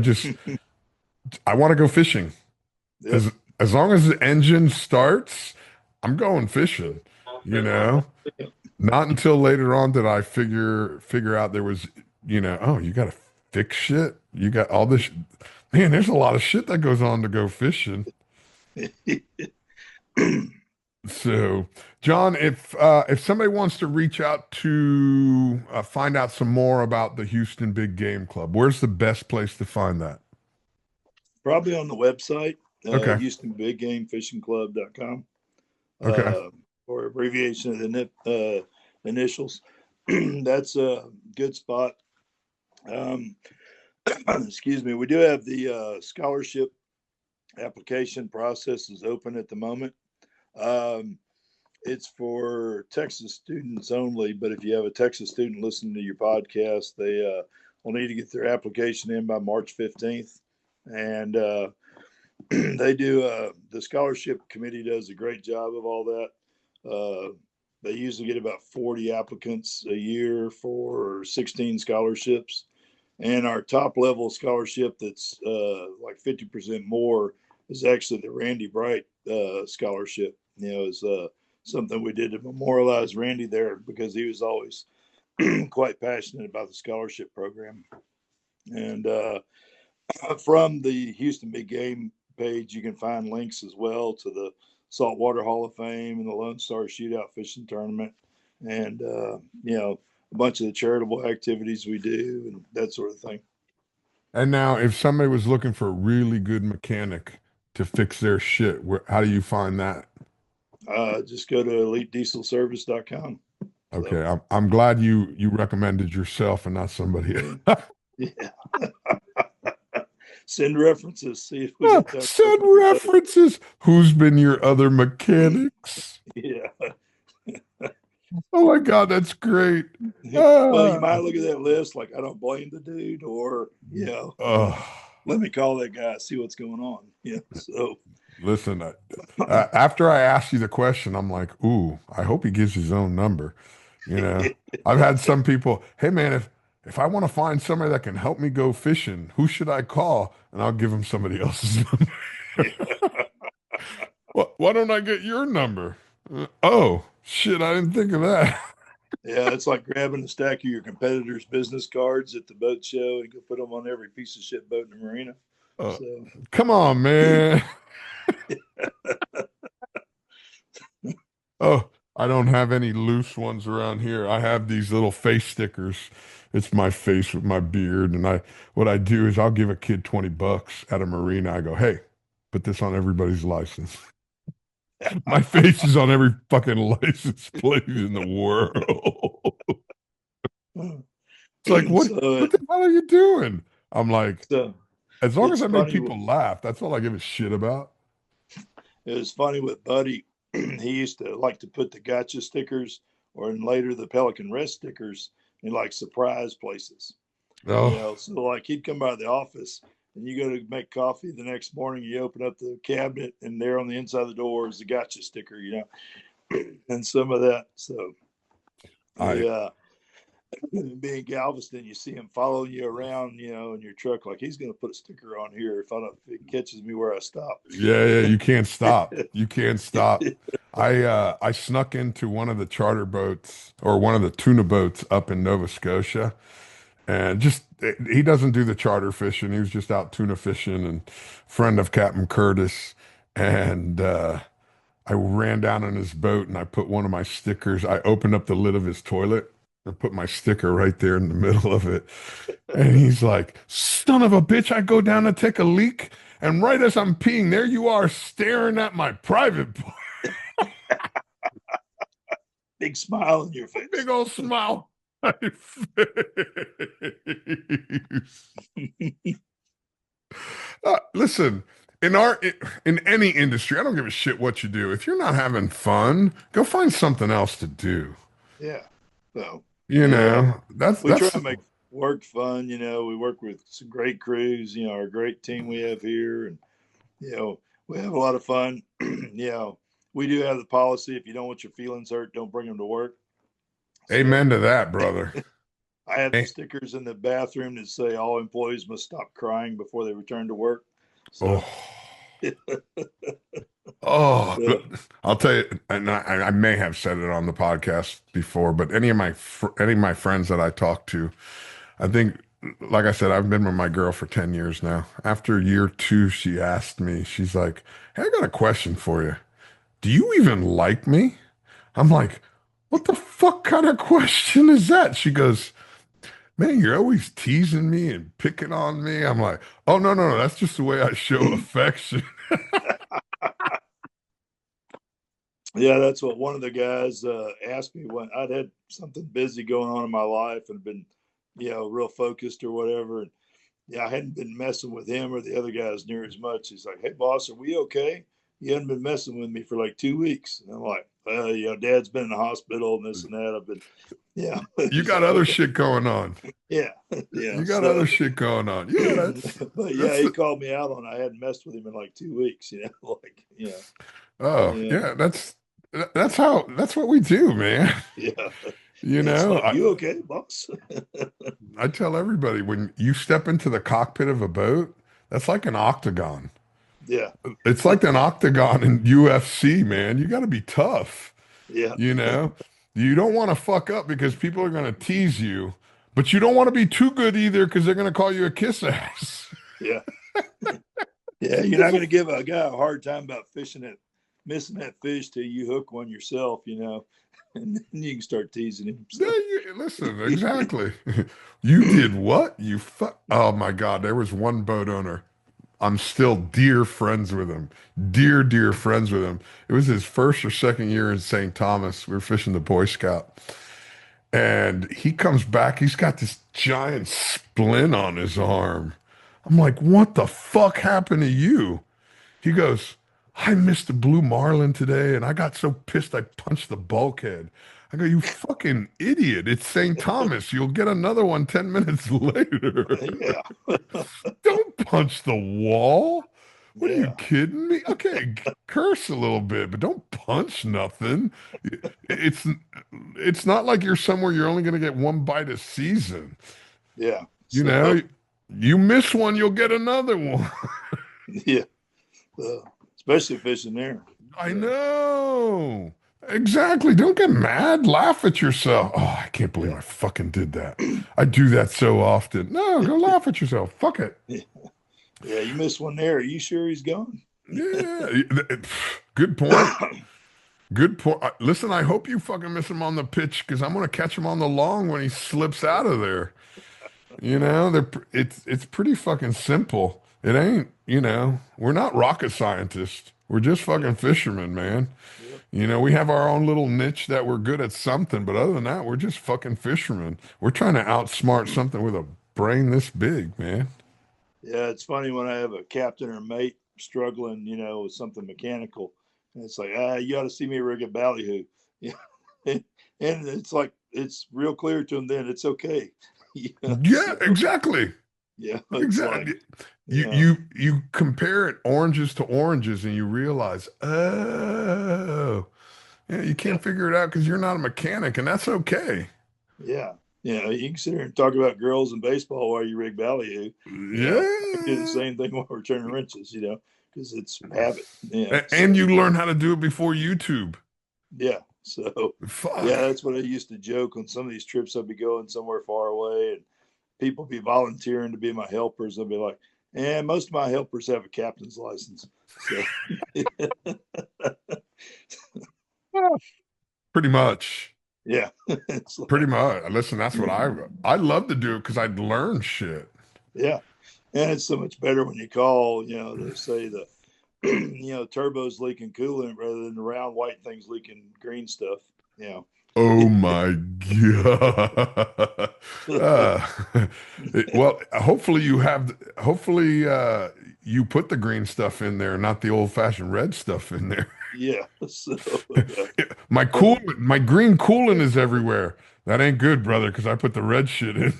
want to go fishing. Yep. As long as the engine starts, I'm going fishing, Not until later on did I figure out there was, oh, you got to fix shit. You got all this. Man, there's a lot of shit that goes on to go fishing. So, John, if somebody wants to reach out to find out some more about the Houston Big Game Club, where's the best place to find that? Probably on the website, Okay. HoustonBigGameFishingClub.com. Okay. Or abbreviation of the initials. That's a good spot. Excuse me. We do have the scholarship application process is open at the moment. It's for Texas students only, but if you have a Texas student listening to your podcast, they will need to get their application in by March 15th. And they do, the scholarship committee does a great job of all that. They usually get about 40 applicants a year for 16 scholarships. And our top level scholarship that's like 50% more is actually the Randy Bright scholarship. Is something we did to memorialize Randy there because he was always quite passionate about the scholarship program. And from the Houston Big Game page, you can find links as well to the Saltwater Hall of Fame and the Lone Star Shootout Fishing Tournament, and a bunch of the charitable activities we do and that sort of thing. And now, if somebody was looking for a really good mechanic to fix their shit, how do you find that? Just go to EliteDieselService.com. Okay, I'm glad you recommended yourself and not somebody else. Yeah. Send references. See if we send references. Who's been your other mechanics? Yeah. Oh my God, that's great. Well, you might look at that list like I don't blame the dude, or let me call that guy, see what's going on. Yeah. So listen, after I asked you the question, I'm like, ooh, I hope he gives his own number. I've had some people, hey man, if I want to find somebody that can help me go fishing, who should I call? And I'll give him somebody else's number. Why don't I get your number? Oh, shit, I didn't think of that. Yeah, it's like grabbing a stack of your competitors' business cards at the boat show and go put them on every piece of shit boat in the marina. So, Come on, man. Oh, I don't have any loose ones around here. I have these little face stickers. It's my face with my beard. And what I do is I'll give a kid $20 at a marina. I go, hey, put this on everybody's license. My face is on every fucking license plate in the world. It's like, so, what the hell are you doing? I'm like, so as long as it's I make funny. people laugh, that's all I give a shit about. It was funny with Buddy. He used to like to put the gotcha stickers, or in later the Pelican Rest stickers, in like surprise places. Oh, So like he'd come by the office, and you go to make coffee the next morning. You open up the cabinet, and there on the inside of the door is the gotcha sticker. And some of that. So I the being Galveston, you see him following you around, in your truck, like he's going to put a sticker on here if it catches me where I stop. yeah, you can't stop. You can't stop. I snuck into one of the charter boats or one of the tuna boats up in Nova Scotia, and just he doesn't do the charter fishing. He was just out tuna fishing and friend of Captain Curtis. And I ran down on his boat and I put one of my stickers. I opened up the lid of his toilet and put my sticker right there in the middle of it. And he's like, son of a bitch, I go down to take a leak. And right as I'm peeing, there you are staring at my private part. Big smile on your face. Big old smile on my face. Listen, in any industry, I don't give a shit what you do. If you're not having fun, go find something else to do. Yeah. So You know, we try that's to make work fun. We work with some great crews. Our great team we have here, and we have a lot of fun. We do have the policy: if you don't want your feelings hurt, don't bring them to work. So, amen to that, brother. I have the stickers in the bathroom that say all employees must stop crying before they return to work. So, Oh, so I'll tell you, and I may have said it on the podcast before, but any of my friends that I talk to, I think, like I said, I've been with my girl for 10 years now. After year 2, she asked me, she's like, hey, I got a question for you. Do you even like me? I'm like, what the fuck kind of question is that? She goes, man, you're always teasing me and picking on me. I'm like, oh, no, no, no. That's just the way I show affection. yeah, that's what one of the guys asked me when I'd had something busy going on in my life and been, real focused or whatever. And I hadn't been messing with him or the other guys near as much. He's like, hey, boss, are we okay? You hadn't been messing with me for like 2 weeks. And I'm like, well, Dad's been in the hospital and this and that. I've been, yeah. You got other shit going on. Yeah. You got other shit going on. Yeah. But yeah, he called me out on I hadn't messed with him in like 2 weeks, Oh, yeah. That's what we do, man. Yeah. Like, you okay, boss? I tell everybody when you step into the cockpit of a boat, that's like an octagon. Yeah. It's like an octagon in UFC, man. You got to be tough. Yeah. You don't want to fuck up because people are going to tease you, but you don't want to be too good either because they're going to call you a kiss ass. Yeah. Yeah. You're not going to give a guy a hard time about missing that fish till you hook one yourself, and then you can start teasing him. So. Yeah, listen, exactly. You did what? Oh my God. There was one boat owner. I'm still dear friends with him. Dear, dear friends with him. It was his first or second year in St. Thomas. We were fishing the Boy Scout. And he comes back. He's got this giant splint on his arm. I'm like, what the fuck happened to you? He goes, I missed a blue marlin today and I got so pissed I punched the bulkhead. I go, you fucking idiot. It's St. Thomas. You'll get another one 10 minutes later. Yeah. Don't punch the wall. What are you Yeah. kidding me? Okay, curse a little bit, but don't punch nothing. It's not like you're somewhere you're only going to get one bite a season. Yeah. You miss one, you'll get another one. Yeah. Especially fishing there. I know. Exactly. Don't get mad. Laugh at yourself. Oh, I can't believe I fucking did that. I do that so often. No, go laugh at yourself. Fuck it. Yeah. Yeah, you missed one there. Are you sure he's gone? Yeah, good point. Good point. Listen, I hope you fucking miss him on the pitch because I'm gonna catch him on the long when he slips out of there. It's pretty fucking simple. It ain't, we're not rocket scientists. We're just fucking Yep. fishermen, man. Yep. We have our own little niche that we're good at something, but other than that, we're just fucking fishermen. We're trying to outsmart something with a brain this big, man. Yeah, it's funny when I have a captain or mate struggling, with something mechanical, and it's like, you got to see me rig a ballyhoo. Yeah, and it's like it's real clear to them. Then it's okay. Yeah, So exactly. yeah, it's like, Exactly. You yeah, you you compare it oranges to oranges and you realize, oh, yeah, you yeah, can't figure it out because you're not a mechanic, and that's okay. yeah. You can sit here and talk about girls and baseball while you rig ballyhoo. I do the Yeah. same thing while we're turning wrenches. Because it's habit. And So you learn how to do it before YouTube. yeah, so yeah, Fuck. that's what I used to joke on some of these trips. I'd be going somewhere far away, and people be volunteering to be my helpers. I'd be like, and most of my helpers have a captain's license. So Pretty much. yeah, it's Pretty like, much. Listen, that's what I love to do because I'd learn shit. yeah, and it's so much better when you call. They say the turbo's leaking coolant rather than the round white things leaking green stuff. You Oh my God. Uh, well, hopefully you put the green stuff in there, not the old-fashioned red stuff in there. yeah, so My green coolant is everywhere. That ain't good, brother, because I put the red shit in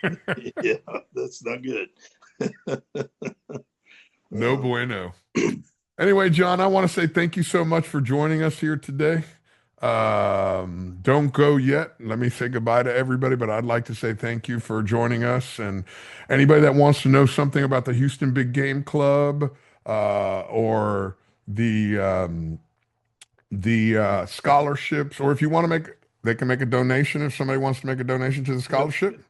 there. yeah, that's not good. No bueno. Anyway, John, I want to say thank you so much for joining us here today. Don't go yet. Let me say goodbye to everybody, but I'd like to say thank you for joining us. And anybody that wants to know something about the Houston Big Game Club, or the scholarships, or if you want to they can make a donation if somebody wants to make a donation to the Yep. scholarship.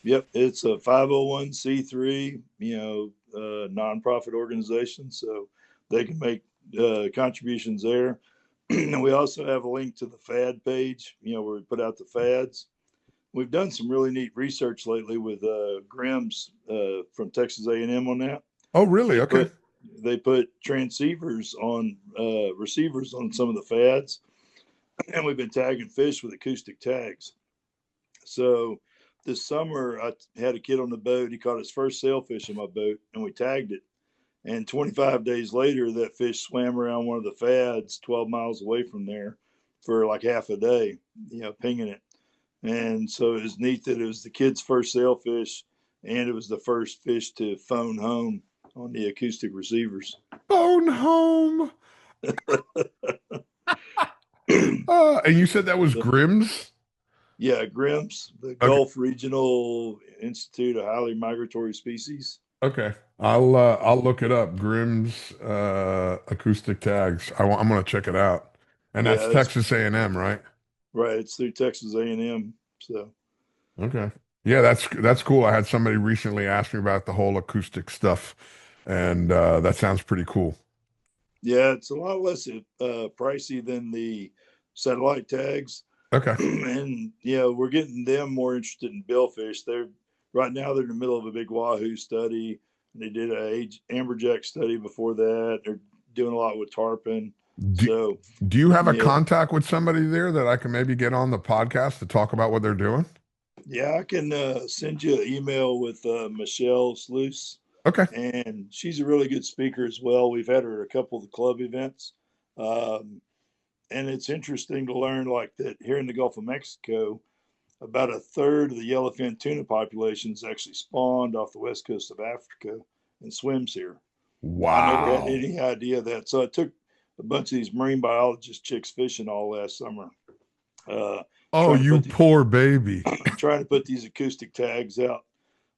Yep, it's a 501c3, nonprofit organization, so they can make contributions there. And we also have a link to the FAD page, where we put out the FADs. We've done some really neat research lately with Grimm's from Texas A&M on that. Oh, really? They Okay. put they put transceivers on receivers on some of the FADs, and we've been tagging fish with acoustic tags. So this summer, I had a kid on the boat. He caught his first sailfish in my boat, and we tagged it. And 25 days later, that fish swam around one of the FADs 12 miles away from there for like half a day, pinging it. And so it was neat that it was the kid's first sailfish, and it was the first fish to phone home on the acoustic receivers. Phone home. And you said that was Grimm's? Yeah, GRIMPS, the Okay. Gulf Regional Institute of Highly Migratory Species. Okay. I'll look it up. Grimm's acoustic tags. I'm gonna check it out. And that's Yeah, it's Texas A&M, right? right. It's through Texas A&M. So Okay. Yeah, that's cool. I had somebody recently ask me about the whole acoustic stuff, and that sounds pretty cool. yeah, it's a lot less pricey than the satellite tags, Okay. and we're getting them more interested in billfish. They're right now they're in the middle of a big wahoo study. They did a amberjack study before that. They're doing a lot with tarpon. Do, So do you have a yeah, contact with somebody there that I can maybe get on the podcast to talk about what they're doing? yeah, I can send you an email with Michelle Sluice, Okay. and she's a really good speaker as well. We've had her at a couple of the club events. Um, and it's interesting to learn like that here in the Gulf of Mexico, about a third of the yellowfin tuna population is actually spawned off the west coast of Africa and swims here. I never had Wow. any idea of that. So I took a bunch of these marine biologist chicks fishing all last summer, uh, Oh, trying to you put these poor baby. trying to put these acoustic tags out.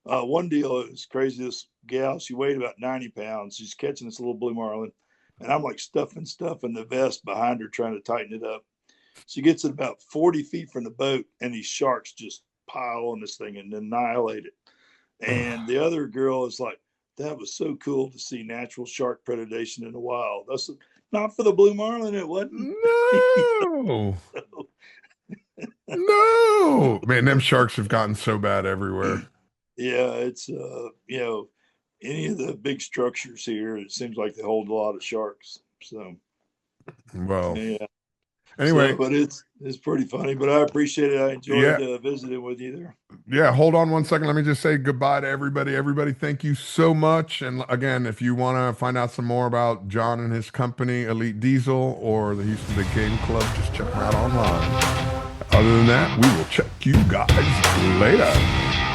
One deal, it was crazy. This gal, she weighed about 90 pounds. She's catching this little blue marlin, and I'm like stuffing stuff in the vest behind her, trying to tighten it up. She gets it about 40 feet from the boat, and these sharks just pile on this thing and annihilate it. And the other girl is like that was so cool to see natural shark predation in the wild. That's not for the blue marlin. It wasn't. No. No. Man, them sharks have gotten so bad everywhere. Yeah, it's any of the big structures here, it seems like they hold a lot of sharks. So, well, yeah. Anyway, but it's pretty funny. But I appreciate it. I enjoyed visiting with you there. Yeah, hold on one second. Let me just say goodbye to everybody. Everybody, thank you so much. And again, if you want to find out some more about John and his company, Elite Diesel, or the Houston Big Game Club, just check them out online. Other than that, we will check you guys later.